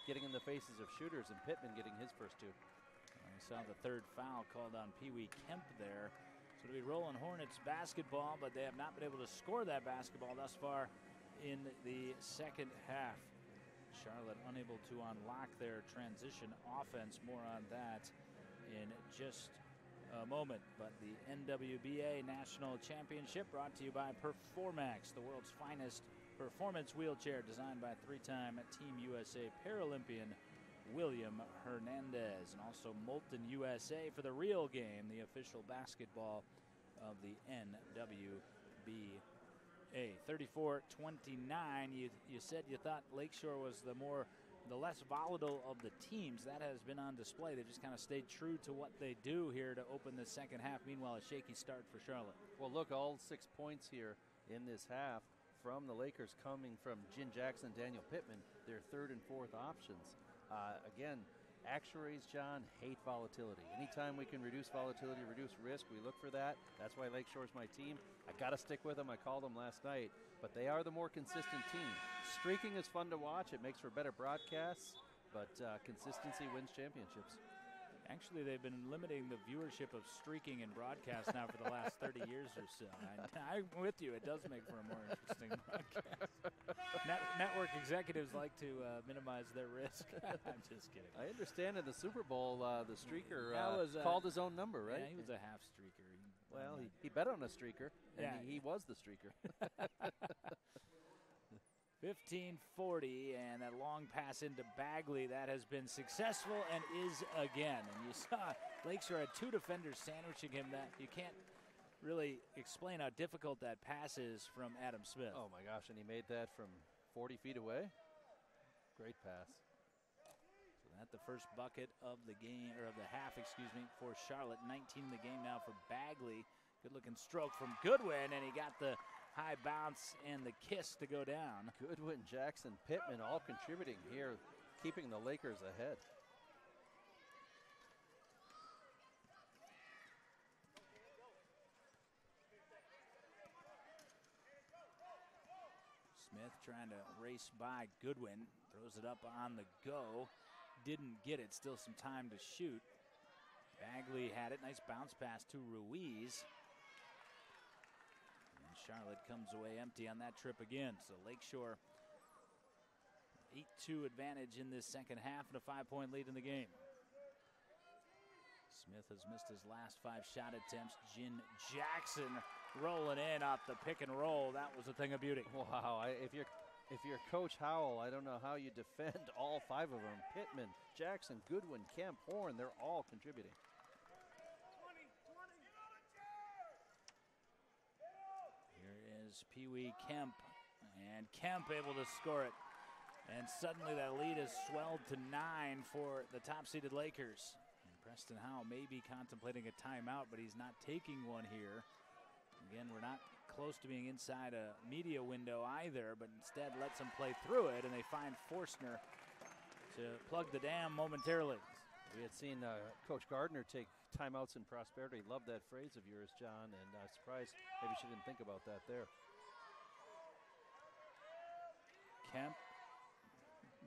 getting in the faces of shooters, and Pittman getting his first 2. We saw the third foul called on Pee Wee Kemp there. So it'll be Rollin Hornets basketball, but they have not been able to score that basketball thus far in the second half. Charlotte unable to unlock their transition offense. More on that in just a moment. But the NWBA National Championship brought to you by Performax, the world's finest performance wheelchair, designed by three-time Team USA Paralympian William Hernandez, and also Molten USA for the real game, the official basketball of the NWBA. 34-29. You said you thought Lakeshore was the less volatile of the teams. That has been on display. They've just kind of stayed true to what they do here to open the second half. Meanwhile, a shaky start for Charlotte. Well, look, all 6 points here in this half from the Lakers coming from Jin Jackson, Daniel Pittman, their third and fourth options. Again, actuaries, John, hate volatility. Anytime we can reduce volatility, reduce risk, we look for that. That's why Lakeshore's my team. I got to stick with them. I called them last night. But they are the more consistent team. Streaking is fun to watch. It makes for better broadcasts. But consistency wins championships. Actually, they've been limiting the viewership of streaking in broadcast now for the last 30 years or so. I'm with you. It does make for a more interesting broadcast. Network executives like to minimize their risk. I'm just kidding. I understand in the Super Bowl, the streaker called his own number, right? Yeah, he was a half streaker. He bet on a streaker, and he was the streaker. 15-40, and that long pass into Bagley, that has been successful and is again. And you saw Lakeshore had two defenders sandwiching him. That you can't really explain how difficult that pass is from Adam Smith. Oh my gosh, and he made that from 40 feet away. Great pass. So that's the first bucket of the game, or of the half, excuse me, for Charlotte. 19 in the game now for Bagley. Good looking stroke from Goodwin, and he got the high bounce and the kiss to go down. Goodwin, Jackson, Pittman all contributing here, keeping the Lakers ahead. Smith trying to race by Goodwin, throws it up on the go, didn't get it, still some time to shoot. Bagley had it, nice bounce pass to Ruiz. Charlotte comes away empty on that trip again. So Lakeshore 8-2 advantage in this second half and a 5-point lead in the game. Smith has missed his last 5 shot attempts. Jin Jackson rolling in off the pick and roll. That was a thing of beauty. Wow, if you're Coach Howell, I don't know how you defend all 5 of them. Pittman, Jackson, Goodwin, Kemp, Horn, they're all contributing. Pee Wee Kemp, and Kemp able to score it, and suddenly that lead is swelled to 9 for the top-seeded Lakers. And Preston Howell may be contemplating a timeout, but he's not taking one here. Again, we're not close to being inside a media window either, but instead lets them play through it, and they find Forstner to plug the dam momentarily. We had seen Coach Gardner take timeouts in prosperity. Love that phrase of yours, John, and surprised maybe she didn't think about that there. Kemp,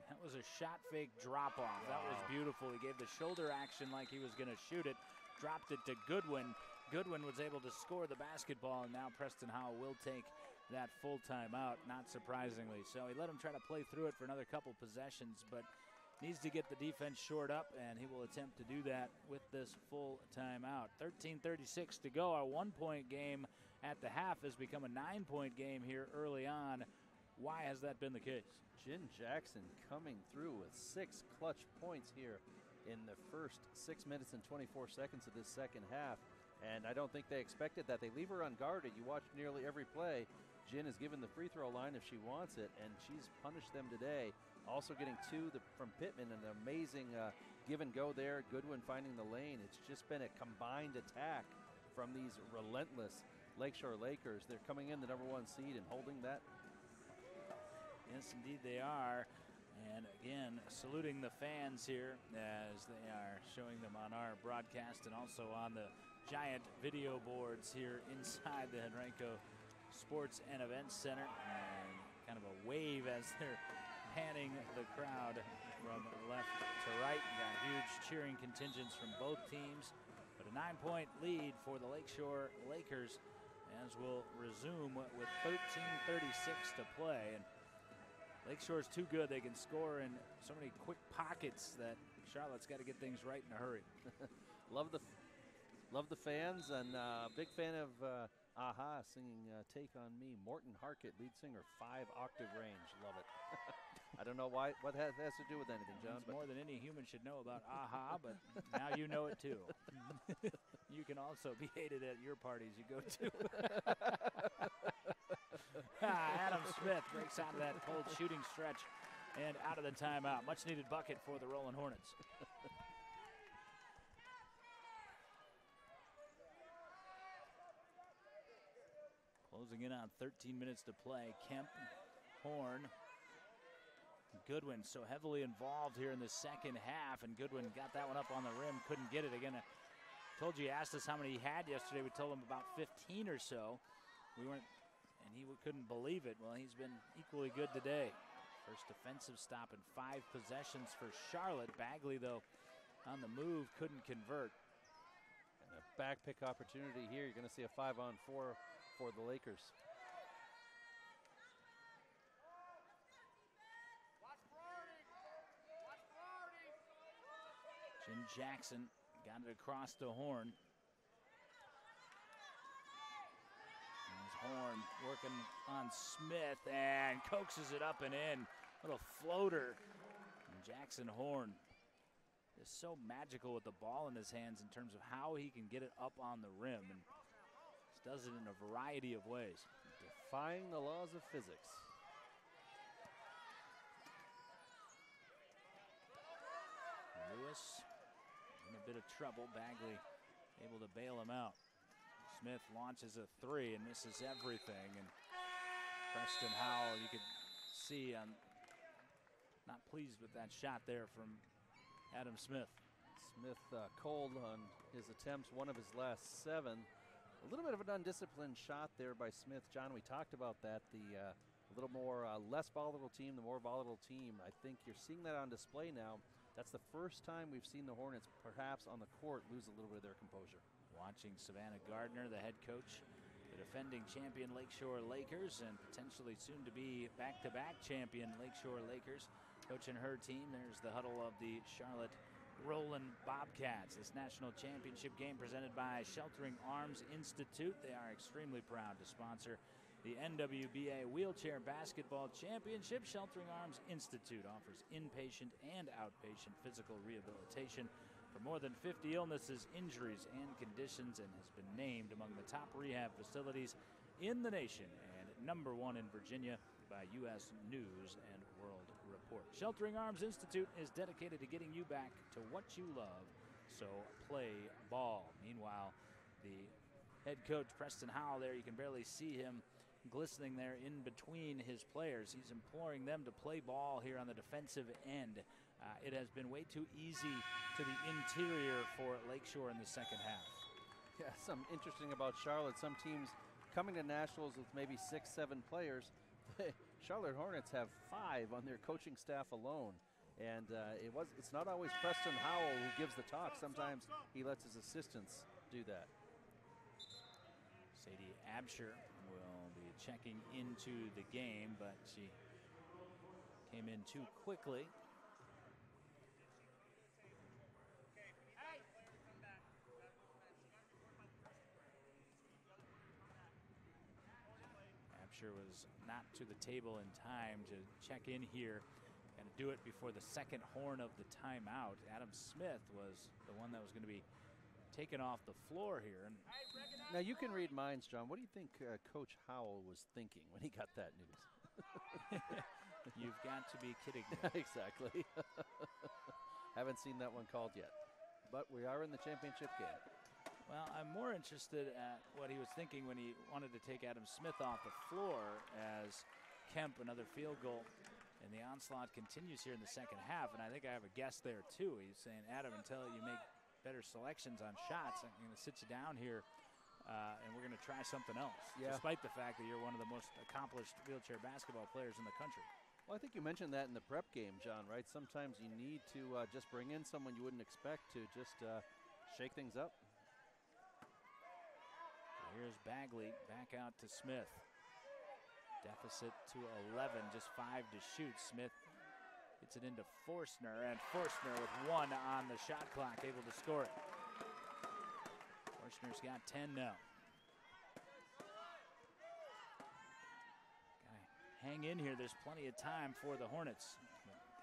that was a shot fake drop off. Wow. That was beautiful. He gave the shoulder action like he was going to shoot it, dropped it to Goodwin. Goodwin was able to score the basketball, and now Preston Howell will take that full timeout, not surprisingly. So he let him try to play through it for another couple possessions, but needs to get the defense shored up, and he will attempt to do that with this full timeout. 13:36 to go. Our 1-point game at the half has become a 9-point game here early on. Why has that been the case? Jin Jackson coming through with 6 clutch points here in the first 6 minutes and 24 seconds of this second half. And I don't think they expected that. They leave her unguarded. You watch nearly every play. Jin is given the free throw line if she wants it, and she's punished them today. Also getting 2 from Pittman, an amazing give and go there. Goodwin finding the lane. It's just been a combined attack from these relentless Lakeshore Lakers. They're coming in the #1 seed and holding that. Yes, indeed they are. And again, saluting the fans here as they are showing them on our broadcast and also on the giant video boards here inside the Henrico Sports and Events Center. And kind of a wave as they're panning the crowd from left to right. You got huge cheering contingents from both teams. But a 9-point lead for the Lakeshore Lakers as we'll resume with 13:36 to play. And Lakeshore's too good. They can score in so many quick pockets that Charlotte's got to get things right in a hurry. Love the fans, and big fan of AHA singing Take On Me. Morton Harkett, lead singer, 5-octave range. Love it. I don't know what has to do with anything, John. It's more than any human should know about AHA, but now you know it too. You can also be hated at your parties you go to. Adam Smith breaks out of that cold shooting stretch and out of the timeout. Much needed bucket for the Rollin Hornets. Closing in on 13 minutes to play. Kemp, Horn, Goodwin so heavily involved here in the second half, and Goodwin got that one up on the rim, couldn't get it again. I told you, he asked us how many he had yesterday. We told him about 15 or so. We weren't, and he couldn't believe it. Well, he's been equally good today. First defensive stop in 5 possessions for Charlotte. Bagley, though, on the move, couldn't convert. And a back pick opportunity here. You're going to see a 5-on-4 for the Lakers. Jim Jackson got it across to Horn. There's Horn working on Smith and coaxes it up and in. Little floater. And Jackson Horn is so magical with the ball in his hands in terms of how he can get it up on the rim, and does it in a variety of ways. Defying the laws of physics. Lewis in a bit of trouble. Bagley able to bail him out. Smith launches a 3 and misses everything. And Preston Howell, you could see, not pleased with that shot there from Adam Smith. Smith cold on his attempts, one of his last 7. A little bit of an undisciplined shot there by Smith. John, we talked about that. The little more less volatile team, the more volatile team. I think you're seeing that on display now. That's the first time we've seen the Hornets, perhaps on the court, lose a little bit of their composure. Watching Savannah Gardner, the head coach, the defending champion Lakeshore Lakers, and potentially soon to be back-to-back champion Lakeshore Lakers, coaching her team. There's the huddle of the Charlotte Rollin Bobcats. This national championship game presented by Sheltering Arms Institute. They are extremely proud to sponsor the NWBA Wheelchair Basketball Championship. Sheltering Arms Institute offers inpatient and outpatient physical rehabilitation for more than 50 illnesses, injuries, and conditions, and has been named among the top rehab facilities in the nation and #1 in Virginia by U.S. News and World Report. Sheltering Arms Institute is dedicated to getting you back to what you love, so play ball. Meanwhile, the head coach, Preston Howell, there, you can barely see him glistening there in between his players. He's imploring them to play ball here on the defensive end. It has been way too easy to the interior for Lakeshore in the second half. Yeah, something interesting about Charlotte. Some teams coming to nationals with maybe 6, 7 players. Charlotte Hornets have 5 on their coaching staff alone. And it's not always Preston Howell who gives the talk. Sometimes he lets his assistants do that. Sadie Absher will be checking into the game, but she came in too quickly. Absher was not to the table in time to check in here and do it before the second horn of the timeout. Adam Smith was the one that was going to be taken off the floor here. And now you can read minds, John. What do you think Coach Howell was thinking when he got that news? You've got to be kidding me. Exactly. Haven't seen that one called yet, but we are in the championship game. Well, I'm more interested at what he was thinking when he wanted to take Adam Smith off the floor, as Kemp, another field goal, and the onslaught continues here in the second half. And I think I have a guess there too. He's saying, Adam, until you make better selections on shots, I'm going to sit you down here and we're going to try something else, despite the fact that you're one of the most accomplished wheelchair basketball players in the country. Well, I think you mentioned that in the prep game, John, right? Sometimes you need to just bring in someone you wouldn't expect to just shake things up. Here's Bagley back out to Smith. Deficit to 11, just 5 to shoot. Smith gets it into Forstner, and Forstner with 1 on the shot clock, able to score it. Forstner's got 10 now. Gotta hang in here. There's plenty of time for the Hornets.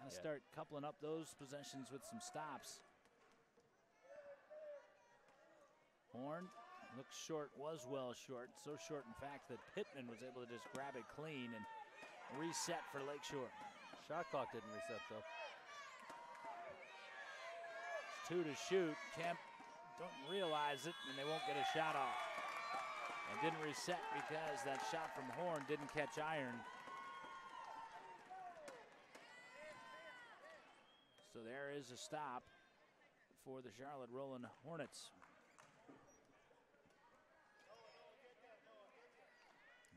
Gotta start coupling up those possessions with some stops. Horn looks short, was well short. So short, in fact, that Pittman was able to just grab it clean and reset for Lakeshore. Shot clock didn't reset, though. It's 2 to shoot. Kemp don't realize it, and they won't get a shot off. And didn't reset because that shot from Horn didn't catch iron. So there is a stop for the Charlotte Rollin Hornets.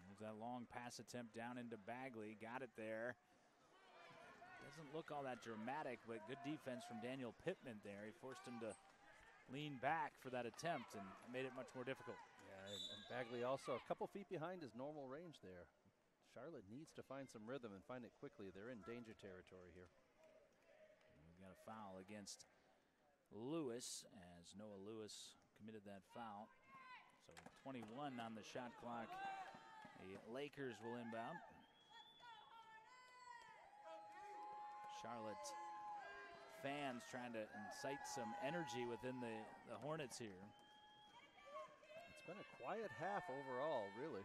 There's that long pass attempt down into Bagley. Got it there. Doesn't look all that dramatic, but good defense from Daniel Pittman there. He forced him to lean back for that attempt and made it much more difficult. Yeah, and Bagley also a couple feet behind his normal range there. Charlotte needs to find some rhythm and find it quickly. They're in danger territory here. We've got a foul against Lewis as Noah Lewis committed that foul. So 21 on the shot clock. The Lakers will inbound. Charlotte fans trying to incite some energy within the Hornets here. It's been a quiet half overall, really.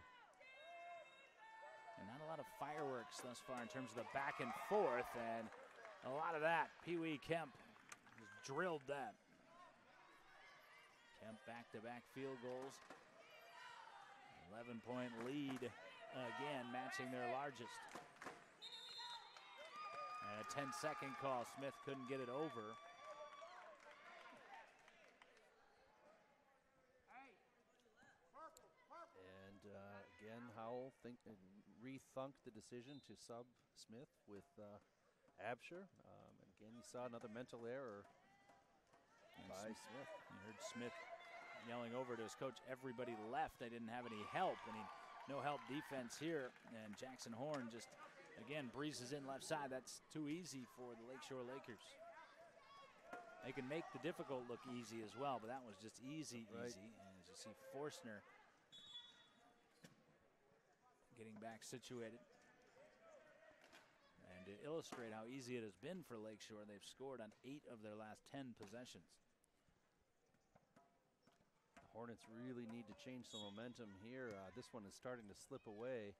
And not a lot of fireworks thus far in terms of the back and forth, and a lot of that. Pee Wee Kemp just drilled that. Kemp back-to-back field goals. 11-point lead again, matching their largest. And a 10-second call. Smith couldn't get it over. And again, Howell rethunked the decision to sub Smith with Absher. And again, you saw another mental error by Smith. You heard Smith yelling over to his coach, everybody left. They didn't have any help. And no help defense here. And Jackson Horn just, again, breezes in left side. That's too easy for the Lakeshore Lakers. They can make the difficult look easy as well, but that was just easy. And as you see Forstner getting back situated. And to illustrate how easy it has been for Lakeshore, they've scored on 8 of their last 10 possessions. Hornets really need to change some momentum here. This one is starting to slip away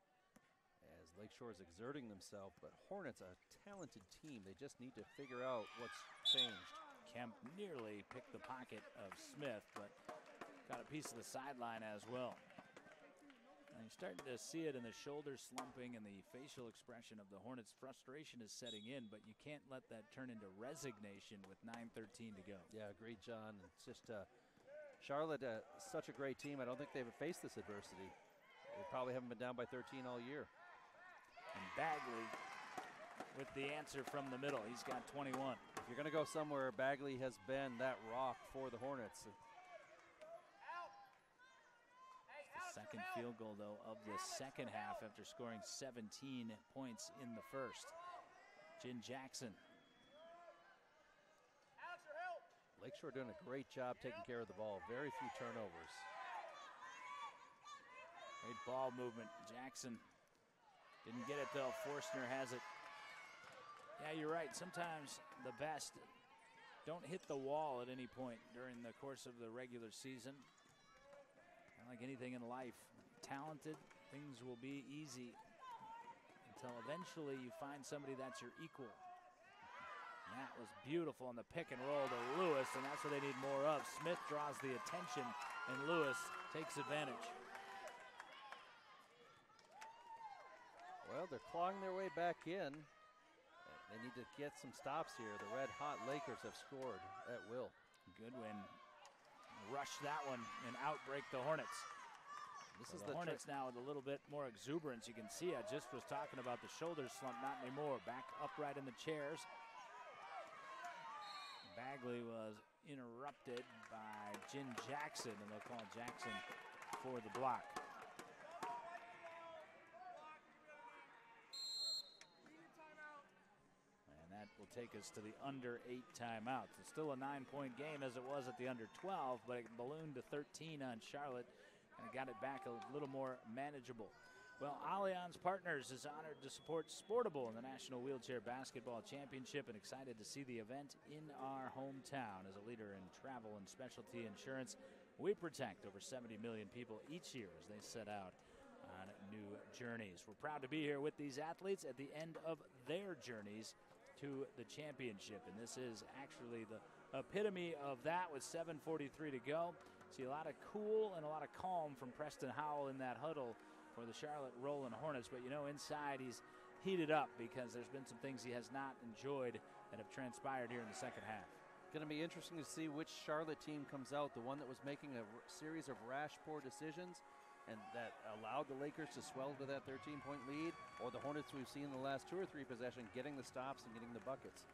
as Lakeshore is exerting themselves, but Hornets are a talented team. They just need to figure out what's changed. Kemp nearly picked the pocket of Smith, but got a piece of the sideline as well. And you're starting to see it in the shoulder slumping and the facial expression of the Hornets. Frustration is setting in, but you can't let that turn into resignation with 9:13 to go. Yeah, agreed, John. It's just Charlotte, such a great team. I don't think they've faced this adversity. They probably haven't been down by 13 all year. And Bagley with the answer from the middle. He's got 21. If you're going to go somewhere, Bagley has been that rock for the Hornets. The second field goal, though, of the second half after scoring 17 points in the first. Jin Jackson. Lakeshore doing a great job taking care of the ball. Very few turnovers. Great ball movement. Jackson didn't get it, though. Forstner has it. Yeah, you're right. Sometimes the best don't hit the wall at any point during the course of the regular season. Kind of like anything in life. Talented, things will be easy until eventually you find somebody that's your equal. And that was beautiful on the pick and roll to Lewis, and that's what they need more of. Smith draws the attention, and Lewis takes advantage. Well, they're clawing their way back in. They need to get some stops here. The red-hot Lakers have scored at will. Goodwin rushed that one and outbreak the Hornets. This is the Hornets now with a little bit more exuberance. You can see I just was talking about the shoulder slump, not anymore. Back upright in the chairs. Bagley was interrupted by Jin Jackson, and they'll call Jackson for the block. take us to the under 8 timeouts. It's still a 9-point game as it was at the under 12, but it ballooned to 13 on Charlotte, and it got it back a little more manageable. Well, Allianz Partners is honored to support Sportable in the National Wheelchair Basketball Championship and excited to see the event in our hometown. As a leader in travel and specialty insurance, we protect over 70 million people each year as they set out on new journeys. We're proud to be here with these athletes at the end of their journeys to the championship, and this is actually the epitome of that with 7:43 to go. See a lot of cool and a lot of calm from Preston Howell in that huddle for the Charlotte Rollin Hornets, but you know, inside he's heated up because there's been some things he has not enjoyed that have transpired here in the second half. Going to be interesting to see which Charlotte team comes out, the one that was making a series of rash, poor decisions and that allowed the Lakers to swell to that 13-point lead, or the Hornets we've seen in the last 2 or 3 possessions getting the stops and getting the buckets.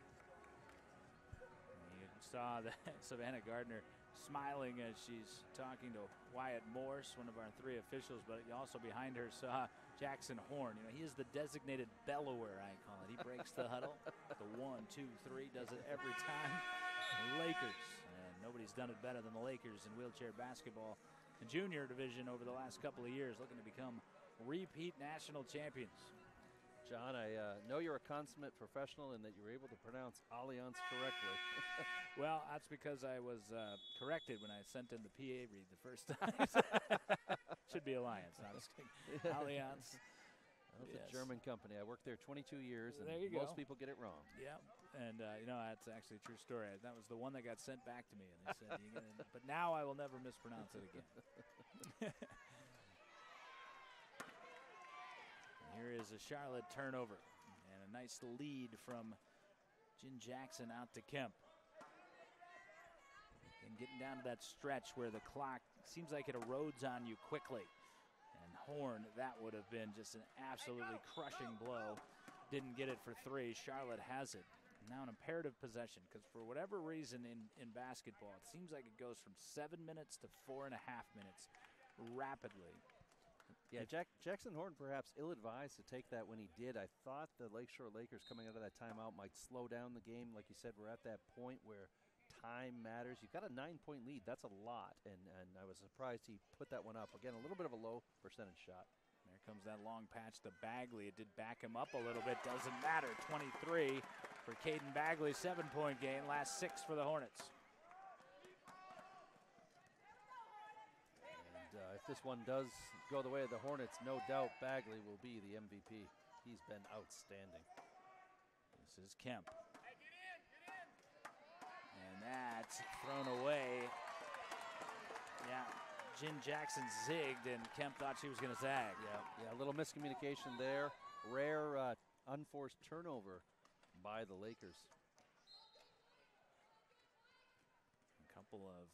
You saw that Savannah Gardner smiling as she's talking to Wyatt Morse, one of our 3 officials, but you also behind her saw Jackson Horn. You know, he is the designated bellower, I call it. He breaks the huddle. The 1, 2, 3, does it every time. The Lakers, and nobody's done it better than the Lakers in wheelchair basketball. The junior division over the last couple of years looking to become repeat national champions. John, I know you're a consummate professional and that you were able to pronounce Allianz correctly. Well, that's because I was corrected when I sent in the PA read the first time. Should be Alliance, not just kidding. Allianz. Well, it's a German company. I worked there 22 years, and there you most go. people get it wrong. Yeah, and you know, that's actually a true story. That was the one that got sent back to me, and they said, but now I will never mispronounce it again. Here is a Charlotte turnover and a nice lead from Jen Jackson out to Kemp. And getting down to that stretch where the clock seems like it erodes on you quickly. And Horn, that would have been just an absolutely crushing blow. Didn't get it for 3. Charlotte has it. Now an imperative possession, because for whatever reason in basketball, it seems like it goes from 7 minutes to 4.5 minutes rapidly. Yeah, Jackson Horn perhaps ill-advised to take that when he did. I thought the Lakeshore Lakers coming out of that timeout might slow down the game. Like you said, we're at that point where time matters. You've got a 9-point lead. That's a lot, and I was surprised he put that one up. Again, a little bit of a low percentage shot. There comes that long patch to Bagley. It did back him up a little bit. Doesn't matter. 23 for Caden Bagley. 7-point game. Last 6 for the Hornets. If this one does go the way of the Hornets, no doubt Bagley will be the MVP. He's been outstanding. This is Kemp. And that's thrown away. Yeah, Jen Jackson zigged, and Kemp thought she was going to zag. Yeah, a little miscommunication there. Rare unforced turnover by the Lakers. A couple of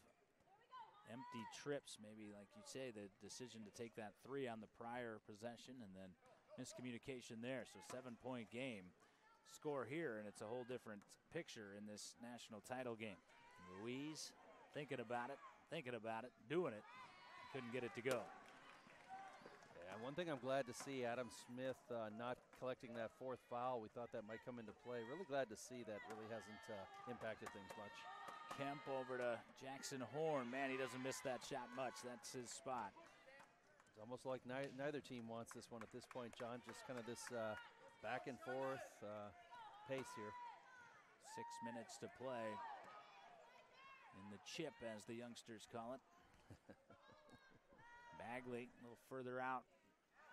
empty trips, maybe, like you say, the decision to take that 3 on the prior possession and then miscommunication there. So 7-point game. Score here, and it's a whole different picture in this national title game. Ruiz thinking about it, doing it. Couldn't get it to go. Yeah, one thing I'm glad to see, Adam Smith not collecting that 4th foul. We thought that might come into play. Really glad to see that really hasn't impacted things much. Kemp over to Jackson Horn. Man, he doesn't miss that shot much. That's his spot. It's almost like neither team wants this one at this point, John. Just kind of this back and forth pace here. 6 minutes to play in the chip, as the youngsters call it. Bagley a little further out.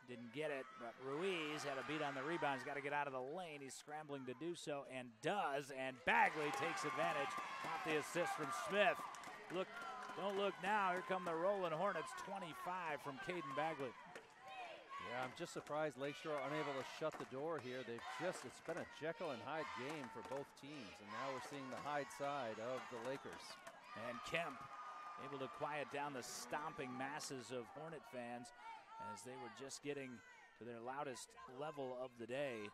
Didn't get it, but Ruiz had a beat on the rebound. He's got to get out of the lane. He's scrambling to do so and does, and Bagley takes advantage. Got the assist from Smith. Look, don't look now. Here come the Rollin Hornets, 25 from Caden Bagley. Yeah, I'm just surprised Lakeshore unable to shut the door here. It's been a Jekyll and Hyde game for both teams, and now we're seeing the Hyde side of the Lakers. And Kemp able to quiet down the stomping masses of Hornet fans as they were just getting to their loudest level of the day.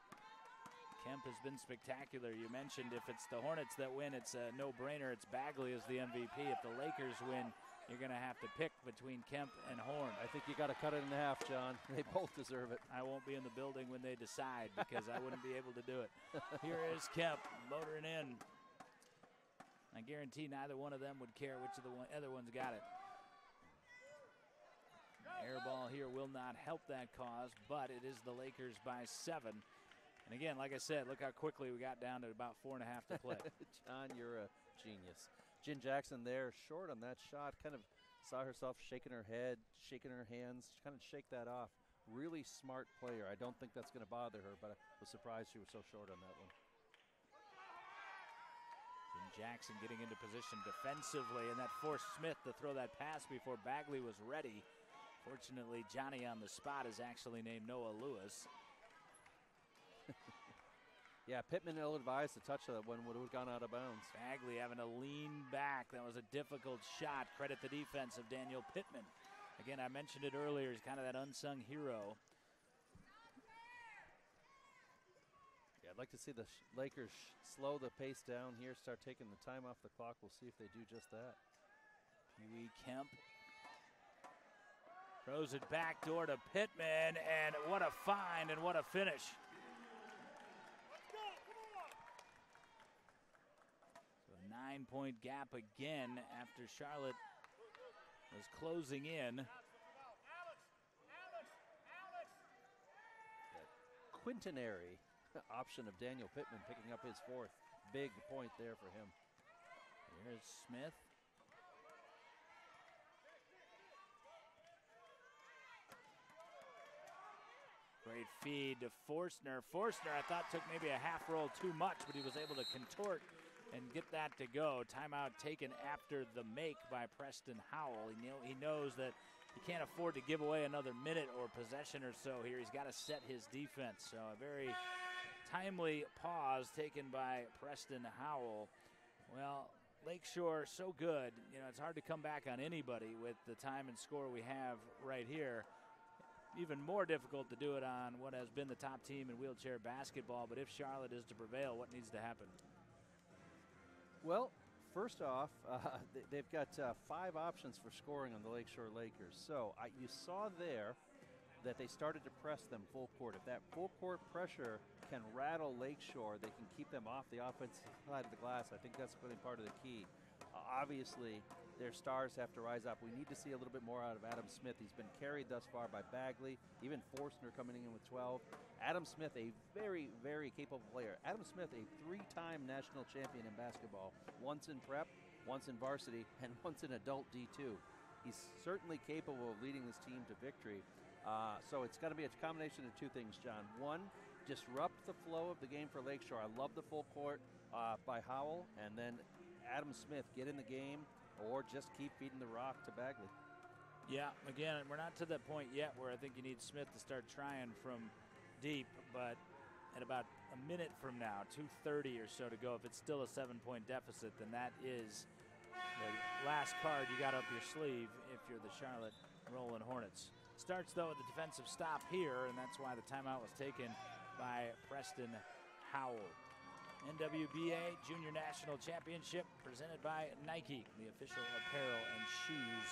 Kemp has been spectacular. You mentioned if it's the Hornets that win, it's a no-brainer. It's Bagley as the MVP. If the Lakers win, you're going to have to pick between Kemp and Horn. I think you got to cut it in half, John. They both deserve it. I won't be in the building when they decide because I wouldn't be able to do it. Here is Kemp motoring in. I guarantee neither one of them would care which of the other one's got it. Air ball here will not help that cause, but it is the Lakers by 7. And again, like I said, look how quickly we got down to about 4.5 to play. John, you're a genius. Jen Jackson there, short on that shot, kind of saw herself shaking her head, shaking her hands, kind of shake that off. Really smart player. I don't think that's going to bother her, but I was surprised she was so short on that one. Jen Jackson getting into position defensively, and that forced Smith to throw that pass before Bagley was ready. Fortunately, Johnny on the spot is actually named Noah Lewis. Yeah, Pittman ill-advised to touch that one, would have gone out of bounds. Bagley having to lean back. That was a difficult shot. Credit the defense of Daniel Pittman. Again, I mentioned it earlier. He's kind of that unsung hero. Yeah, I'd like to see the Lakers slow the pace down here, start taking the time off the clock. We'll see if they do just that. Pee-wee Kemp throws it back door to Pittman, and what a find and what a finish. So a 9-point gap again after Charlotte was closing in. That quintenary option of Daniel Pittman picking up his 4th. Big point there for him. Here's Smith. Great feed to Forstner. Forstner, I thought, took maybe a half roll too much, but he was able to contort and get that to go. Timeout taken after the make by Preston Howell. He knows that he can't afford to give away another minute or possession or so here. He's got to set his defense. So a very timely pause taken by Preston Howell. Well, Lakeshore so good. You know, it's hard to come back on anybody with the time and score we have right here. Even more difficult to do it on what has been the top team in wheelchair basketball. But if Charlotte is to prevail, what needs to happen? Well, first off, they've got 5 options for scoring on the Lakeshore Lakers. So you saw there that they started to press them full court. If that full court pressure can rattle Lakeshore, they can keep them off the offensive side of the glass. I think that's really part of the key. Obviously, their stars have to rise up. We need to see a little bit more out of Adam Smith. He's been carried thus far by Bagley, even Forstner coming in with 12. Adam Smith, a very, very capable player. Adam Smith, a 3-time national champion in basketball, once in prep, once in varsity, and once in adult D2. He's certainly capable of leading this team to victory. So it's got to be a combination of 2 things, John. One, disrupt the flow of the game for Lakeshore. I love the full court by Howell, and then Adam Smith, get in the game, or just keep feeding the rock to Bagley. Yeah, again, we're not to that point yet where I think you need Smith to start trying from deep, but at about a minute from now, 2:30 or so to go, if it's still a 7-point deficit, then that is the last card you got up your sleeve if you're the Charlotte Rollin Hornets. Starts, though, with the defensive stop here, and that's why the timeout was taken by Preston Howell. NWBA Junior National Championship presented by Nike, the official apparel and shoes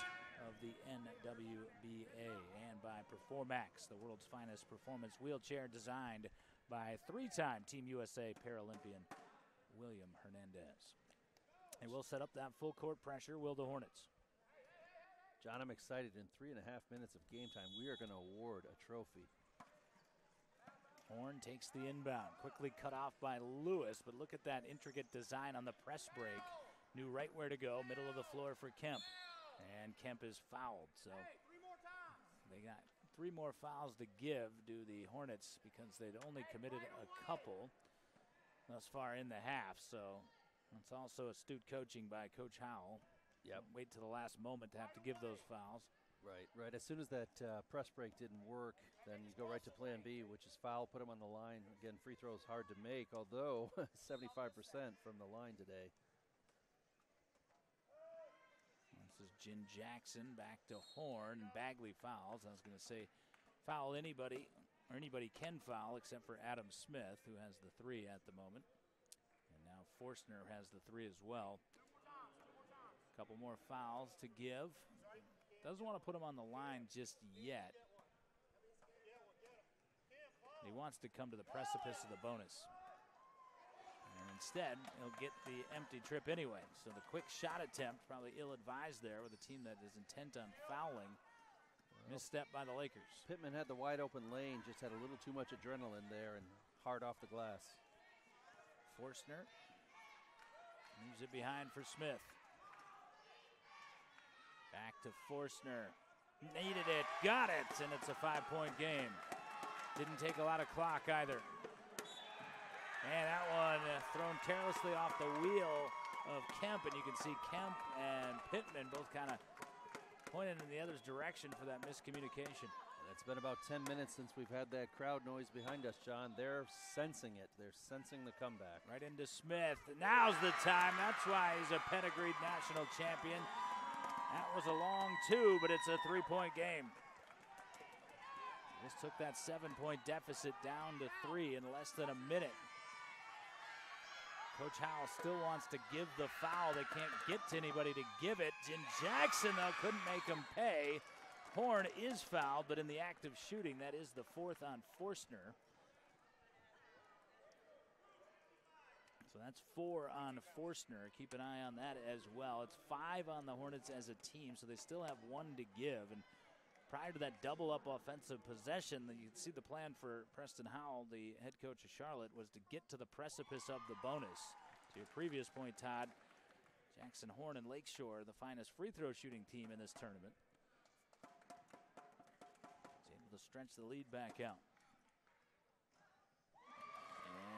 of the NWBA, and by Performax, the world's finest performance wheelchair designed by 3-time Team USA Paralympian William Hernandez. They will set up that full court pressure, will the Hornets. John, I'm excited. In 3.5 minutes of game time, we are going to award a trophy. Horn takes the inbound, quickly cut off by Lewis, but look at that intricate design on the press break. Knew right where to go, middle of the floor for Kemp. And Kemp is fouled, so they got 3 more fouls to give to the Hornets because they'd only committed a couple thus far in the half, so that's also astute coaching by Coach Howell. Yep. Wait till the last moment to have to give those fouls. Right. As soon as that press break didn't work, then you go right to plan B, which is foul, put him on the line. Again, free throws hard to make, although 75% from the line today. This is Jen Jackson back to Horn, and Bagley fouls. I was going to say foul anybody, or anybody can foul except for Adam Smith, who has the 3 at the moment. And now Forstner has the 3 as well. Couple more fouls to give. Doesn't want to put him on the line just yet. He wants to come to the precipice of the bonus. And instead, he'll get the empty trip anyway. So the quick shot attempt, probably ill-advised there with a team that is intent on fouling. Misstep by the Lakers. Pittman had the wide open lane, just had a little too much adrenaline there and hard off the glass. Forstner leaves it behind for Smith. Back to Forstner. Needed it, got it, and it's a 5-point game. Didn't take a lot of clock either. And that one thrown carelessly off the wheel of Kemp, and you can see Kemp and Pittman both kind of pointing in the other's direction for that miscommunication. It's been about 10 minutes since we've had that crowd noise behind us, John. They're sensing it. They're sensing the comeback. Right into Smith. Now's the time. That's why he's a pedigreed national champion. That was a long two, but it's a 3-point game. Just took that 7-point deficit down to 3 in less than a minute. Coach Howell still wants to give the foul. They can't get to anybody to give it. Jim Jackson, though, couldn't make him pay. Horn is fouled, but in the act of shooting, that is the 4th on Forstner. So that's 4 on Forstner. Keep an eye on that as well. It's 5 on the Hornets as a team, so they still have 1 to give. And prior to that double-up offensive possession, you can see the plan for Preston Howell, the head coach of Charlotte, was to get to the precipice of the bonus. To your previous point, Todd, Jackson Horn and Lakeshore, the finest free throw shooting team in this tournament. He's able to stretch the lead back out.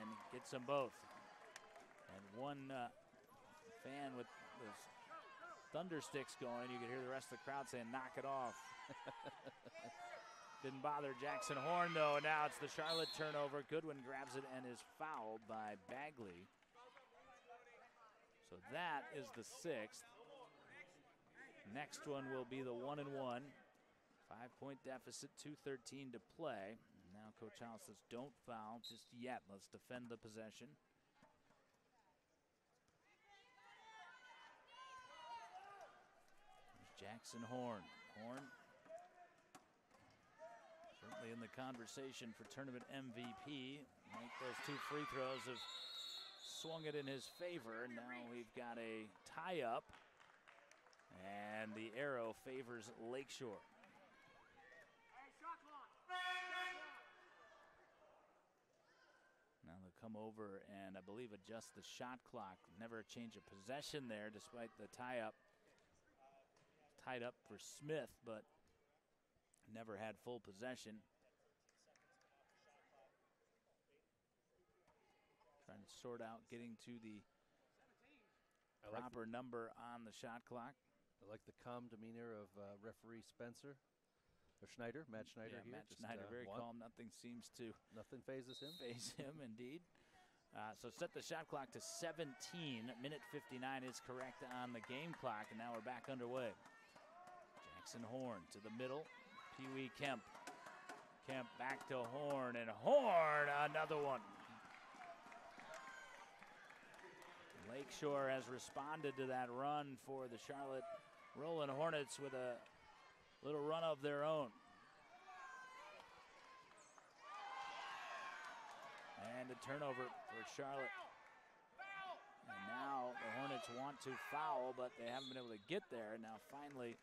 And gets them both. And one fan with those thunder sticks going, you can hear the rest of the crowd saying, knock it off. Didn't bother Jackson Horn, though. Now it's the Charlotte turnover. Goodwin grabs it and is fouled by Bagley. So that is the 6th. Next one will be the 1-1. 5-point deficit, 2:13 to play. And now Coach Howell says, don't foul just yet. Let's defend the possession. Jackson Horn. Horn certainly in the conversation for tournament MVP. Make those 2 free throws have swung it in his favor. Now we've got a tie-up, and the arrow favors Lakeshore. Now they'll come over and I believe adjust the shot clock. Never a change of possession there despite the tie-up. Tied up for Smith, but never had full possession. Trying to sort out getting to the proper number on the shot clock. I like the calm demeanor of referee Spencer. Or Schneider, Matt Schneider here. Matt Schneider, very calm. Nothing seems to phases him. Phase him, indeed. So set the shot clock to 17. Minute 59 is correct on the game clock, and now we're back underway. Jackson Horn to the middle. Pee Wee Kemp. Kemp back to Horn, and Horn, another one. Lakeshore has responded to that run for the Charlotte Rollin Hornets with a little run of their own. And a turnover for Charlotte. And now the Hornets want to foul, but they haven't been able to get there. Now finally,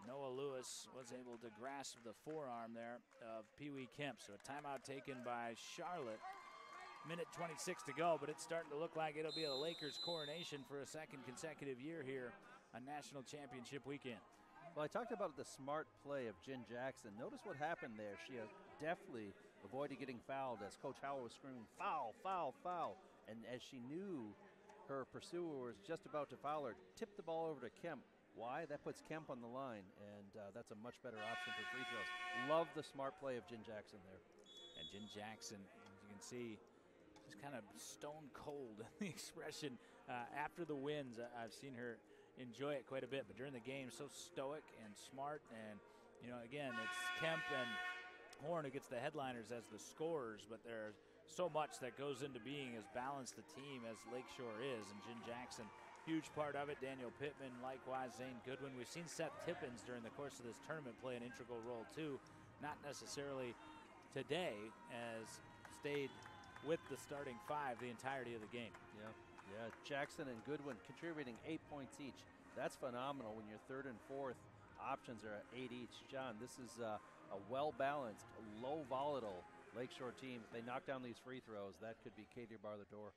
Noah Lewis was able to grasp the forearm there of Pee Wee Kemp. So a timeout taken by Charlotte. Minute 26 to go, but it's starting to look like it'll be a Lakers coronation for a 2nd consecutive year here on National Championship weekend. Well, I talked about the smart play of Jen Jackson. Notice what happened there. She definitely avoided getting fouled as Coach Howell was screaming, foul, foul, foul. And as she knew her pursuer was just about to foul her, tipped the ball over to Kemp. Why? That puts Kemp on the line, and that's a much better option for free throws. Love the smart play of Jen Jackson there. And Jen Jackson, as you can see, is kind of stone cold in the expression. After the wins, I've seen her enjoy it quite a bit, but during the game, so stoic and smart. And, you know, again, it's Kemp and Horn who gets the headliners as the scorers, but there's so much that goes into being as balanced a team as Lakeshore is, and Jen Jackson huge part of it. Daniel Pittman, likewise, Zane Goodwin. We've seen Seth Tippins during the course of this tournament play an integral role too. Not necessarily today, as stayed with the starting five the entirety of the game. Yeah, Jackson and Goodwin contributing 8 points each. That's phenomenal when your third and fourth options are at 8 each. John, this is a well-balanced, low volatile Lakeshore team. If they knock down these free throws, that could be Katie bar the door.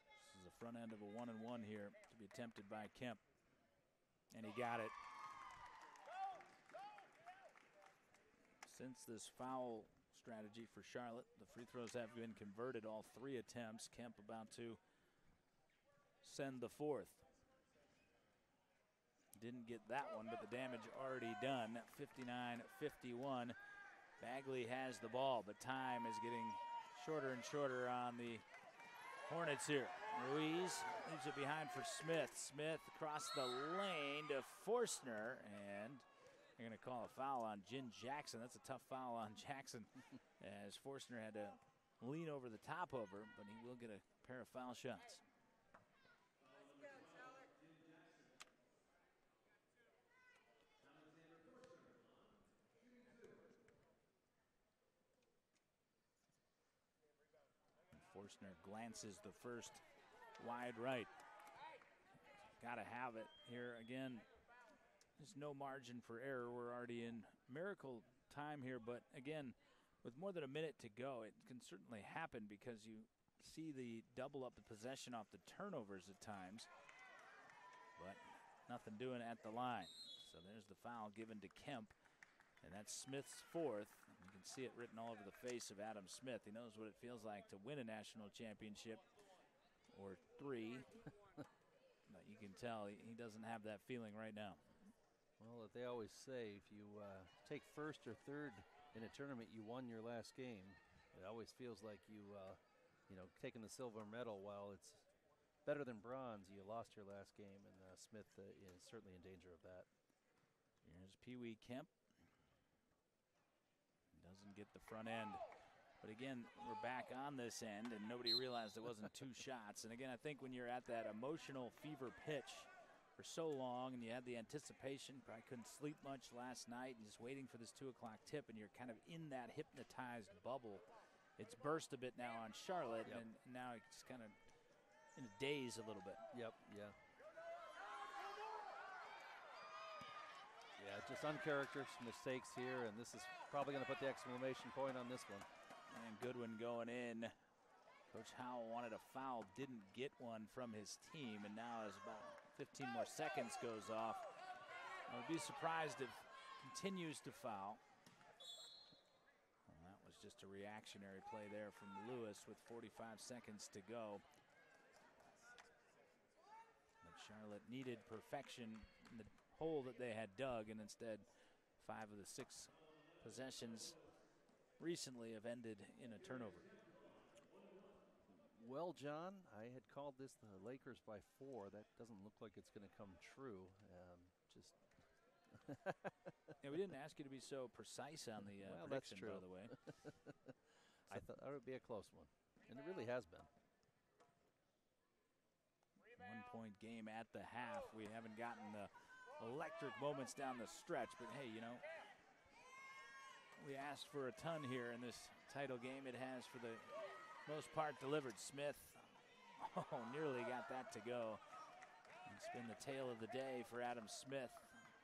This is the front end of a 1-and-1 here to be attempted by Kemp. And he got it. Since this foul strategy for Charlotte, the free throws have been converted, all 3 attempts. Kemp about to send the fourth. Didn't get that one, but the damage already done. 59-51. Bagley has the ball, but time is getting shorter and shorter on the Hornets here. Ruiz leaves it behind for Smith. Smith across the lane to Forstner, and they're going to call a foul on Jen Jackson. That's a tough foul on Jackson, as Forstner had to lean over the top of her, but he will get a pair of foul shots. Forstner glances the first wide right. Got to have it here again. There's no margin for error. We're already in miracle time here, but again, with more than a minute to go, it can certainly happen because you see the double up the possession off the turnovers at times, but nothing doing at the line. So there's the foul given to Kemp, and that's Smith's fourth. You can see it written all over the face of Adam Smith. He knows what it feels like to win a national championship or 3. But you can tell he doesn't have that feeling right now. Well, they always say if you take first or third in a tournament, you won your last game. It always feels like you know, taking the silver medal. While it's better than bronze, you lost your last game, and Smith is certainly in danger of that. Here's Pee Wee Kemp. Doesn't get the front end. But again, we're back on this end, and nobody realized it wasn't 2 shots. And again, I think when you're at that emotional fever pitch for so long, and you had the anticipation, probably couldn't sleep much last night, and just waiting for this 2 o'clock tip, and you're kind of in that hypnotized bubble. It's burst a bit now on Charlotte, Yep. and now it's kind of in a daze a little bit. Yep, yeah. Yeah, just uncharacteristic mistakes here, and this is probably going to put the exclamation point on this one. And Goodwin going in. Coach Howell wanted a foul, didn't get one from his team, and now as about 15 more seconds goes off, I would be surprised if continues to foul. Well, that was just a reactionary play there from Lewis with 45 seconds to go. But Charlotte needed perfection in the hole that they had dug, and instead 5 of the 6 possessions recently have ended in a turnover. Well, John, I had called this the Lakers by 4. That doesn't look like it's going to come true. Just Yeah, we didn't ask you to be so precise on the well, prediction, that's true. by the way. I thought that would be a close one, and it really has been. 1-point game at the half. We haven't gotten the electric moments down the stretch, but hey, you know, we asked for a ton here in this title game. It has, for the most part, delivered. Smith, nearly got that to go. It's been the tale of the day for Adam Smith.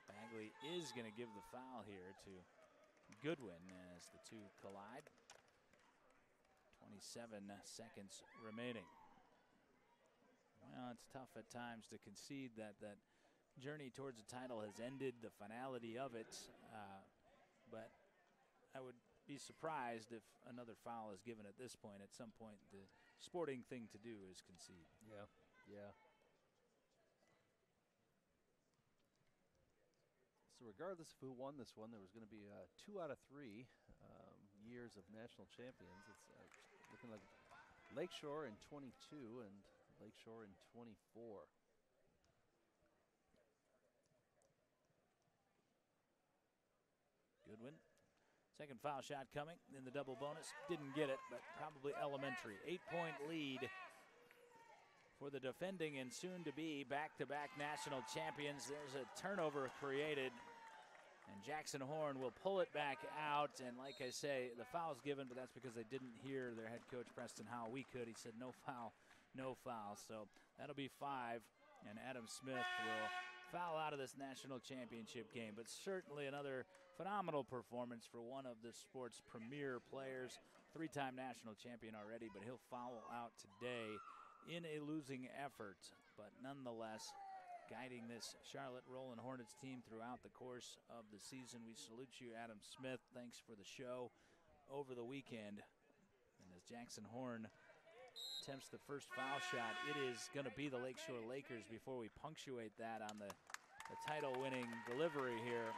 Bagley is going to give the foul here to Goodwin as the 2 collide. 27 seconds remaining. Well, it's tough at times to concede that that journey towards a title has ended, the finality of it, but I would be surprised if another foul is given at this point. At some point, the sporting thing to do is concede. Yeah, yeah. So regardless of who won this one, there was going to be 2 out of 3 years of national champions. It's looking like Lakeshore in 22 and Lakeshore in 24. Goodwin, second foul shot coming in the double bonus. Didn't get it, but probably elementary. 8-point lead for the defending and soon-to-be back-to-back national champions. There's a turnover created, and Jackson Horn will pull it back out. And like I say, the foul's given, but that's because they didn't hear their head coach, Preston Howell. We could. He said no foul, no foul. So that'll be 5, and Adam Smith will foul out of this national championship game. But certainly another phenomenal performance for one of the sport's premier players. 3-time national champion already, but he'll foul out today in a losing effort, but nonetheless guiding this Charlotte Rollin Hornets team throughout the course of the season. We salute you, Adam Smith. Thanks for the show over the weekend. And as Jackson Horn attempts the first foul shot, it is going to be the Lakeshore Lakers before we punctuate that on the title-winning delivery here.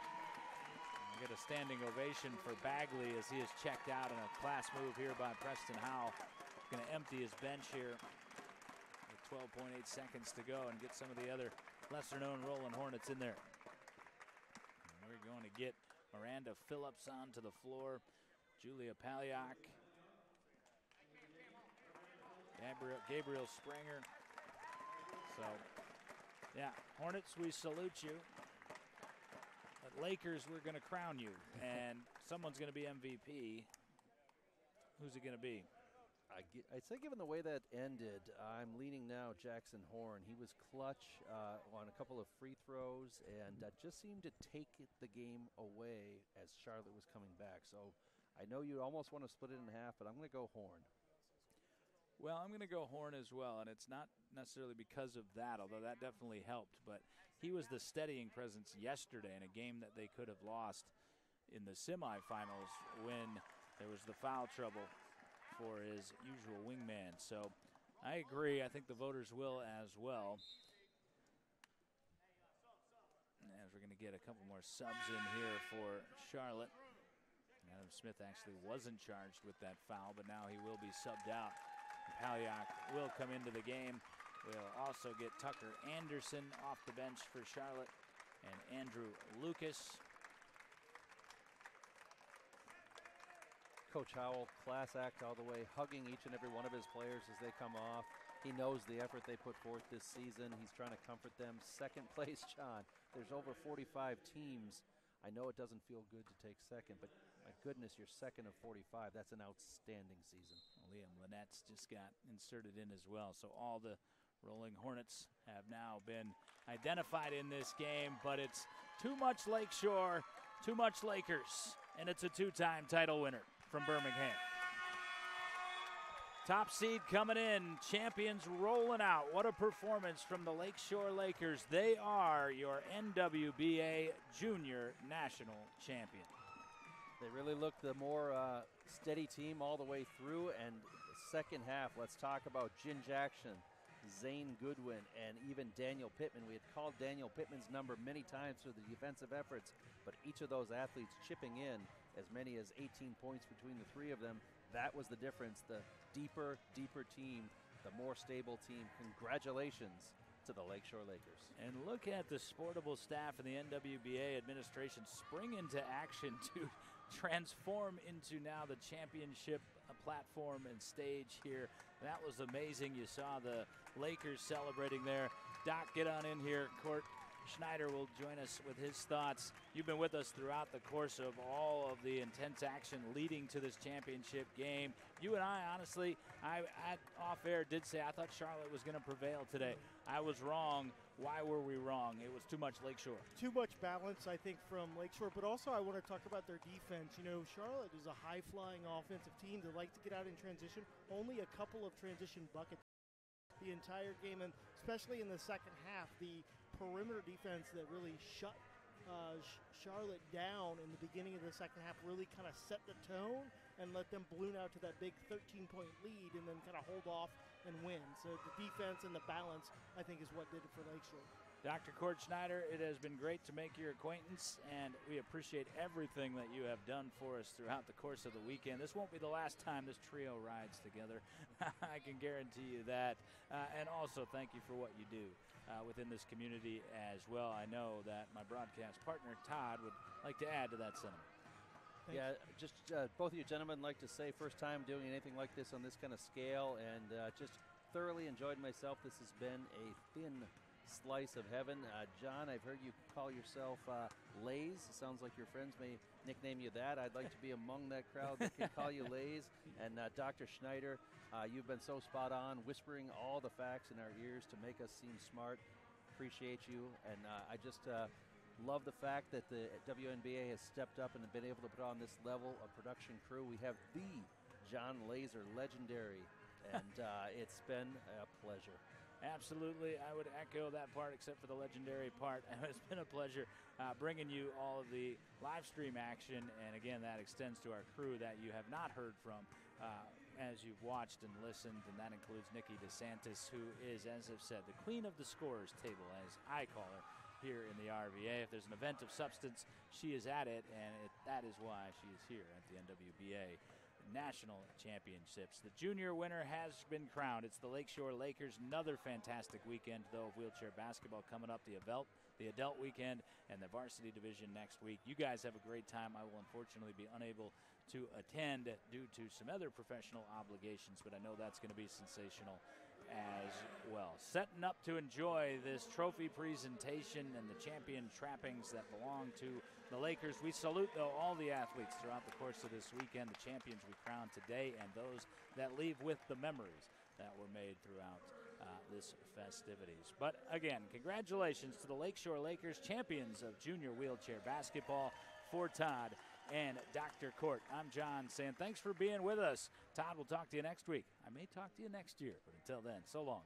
We get a standing ovation for Bagley as he is checked out in a class move here by Preston Howell. Going to empty his bench here. 12.8 seconds to go and get some of the other lesser-known Rollin Hornets in there. And we're going to get Miranda Phillips onto the floor, Julia Paliak, Gabriel Springer. So, yeah, Hornets, we salute you. But Lakers, we're going to crown you, and someone's going to be MVP. Who's it going to be? I'd say given the way that ended, I'm leaning now Jackson Horn. He was clutch on a couple of free throws and just seemed to take the game away as Charlotte was coming back. So I know you almost want to split it in half, but I'm going to go Horn. Well, I'm going to go Horn as well, and it's not necessarily because of that, although that definitely helped. But he was the steadying presence yesterday in a game that they could have lost in the semifinals when there was the foul trouble for his usual wingman. So I agree. I think the voters will as well. As we're going to get a couple more subs in here for Charlotte. Adam Smith actually wasn't charged with that foul, but now he will be subbed out. Paliak will come into the game. We'll also get Tucker Anderson off the bench for Charlotte and Andrew Lucas. Coach Howell, class act all the way, hugging each and every one of his players as they come off. He knows the effort they put forth this season. He's trying to comfort them. Second place, John. There's over 45 teams. I know it doesn't feel good to take second, but my goodness, you're second of 45. That's an outstanding season. Liam Lynette's just got inserted in as well. So all the Rollin Hornets have now been identified in this game, but it's too much Lakeshore, too much Lakers, and it's a 2-time title winner from Birmingham. Top seed coming in, champions rolling out. What a performance from the Lakeshore Lakers. They are your NWBA Junior National Champion. They really look the more steady team all the way through. And the second half, let's talk about Jin Jackson, Zane Goodwin, and even Daniel Pittman. We had called Daniel Pittman's number many times for the defensive efforts, but each of those athletes chipping in as many as 18 points between the three of them. That was the difference. The deeper team, the more stable team. Congratulations to the Lakeshore Lakers. And look at the sportable staff in the NWBA administration spring into action to transform into now the championship platform and stage here. That was amazing. You saw the Lakers celebrating there. Doc, get on in here. Court Schneider will join us with his thoughts. You've been with us throughout the course of all of the intense action leading to this championship game. You and I, honestly, I off air did say I thought Charlotte was going to prevail today. I was wrong. Why were we wrong? It was too much Lakeshore. Too much balance, I think, from Lakeshore, but also I want to talk about their defense. You know, Charlotte is a high-flying offensive team that like to get out in transition. Only a couple of transition buckets the entire game, and especially in the second half, the perimeter defense that really shut Charlotte down in the beginning of the second half really kind of set the tone and let them balloon out to that big 13-point lead and then kind of hold off and win. So the defense and the balance, I think, is what did it for Lakeshore. Dr. Cord Schneider, it has been great to make your acquaintance, and we appreciate everything that you have done for us throughout the course of the weekend. This won't be the last time this trio rides together. I can guarantee you that. And also, thank you for what you do within this community as well. I know that my broadcast partner, Todd, would like to add to that sentiment. Just both of you gentlemen like to say first time doing anything like this on this kind of scale, and just thoroughly enjoyed myself. This has been a thin slice of heaven. John, I've heard you call yourself Lays. Sounds like your friends may nickname you that. I'd like to be among that crowd that can call you Lays. And Dr. Schneider, you've been so spot on, whispering all the facts in our ears to make us seem smart. Appreciate you. And I just love the fact that the WNBA has stepped up and been able to put on this level of production crew. We have the John Laser, legendary, and it's been a pleasure. Absolutely, I would echo that part except for the legendary part. It's been a pleasure bringing you all of the live stream action, and again, that extends to our crew that you have not heard from as you've watched and listened, and that includes Nikki DeSantis, who is, as I've said, the queen of the scorers table, as I call her, here in the RVA. If there's an event of substance, she is at it, and that is why she is here at the NWBA National Championships. The junior winner has been crowned. It's the Lakeshore Lakers. Another fantastic weekend, though, of wheelchair basketball coming up, the adult weekend, and the varsity division next week. You guys have a great time. I will unfortunately be unable to attend due to some other professional obligations, but I know that's going to be sensational as well. Setting up to enjoy this trophy presentation and the champion trappings that belong to the Lakers. We salute, though, all the athletes throughout the course of this weekend, the champions we crown today, and those that leave with the memories that were made throughout this festivities. But again, congratulations to the Lakeshore Lakers, champions of junior wheelchair basketball, for Todd and Dr. Court. I'm John saying thanks for being with us. Todd, we'll talk to you next week. I may talk to you next year, but until then, so long.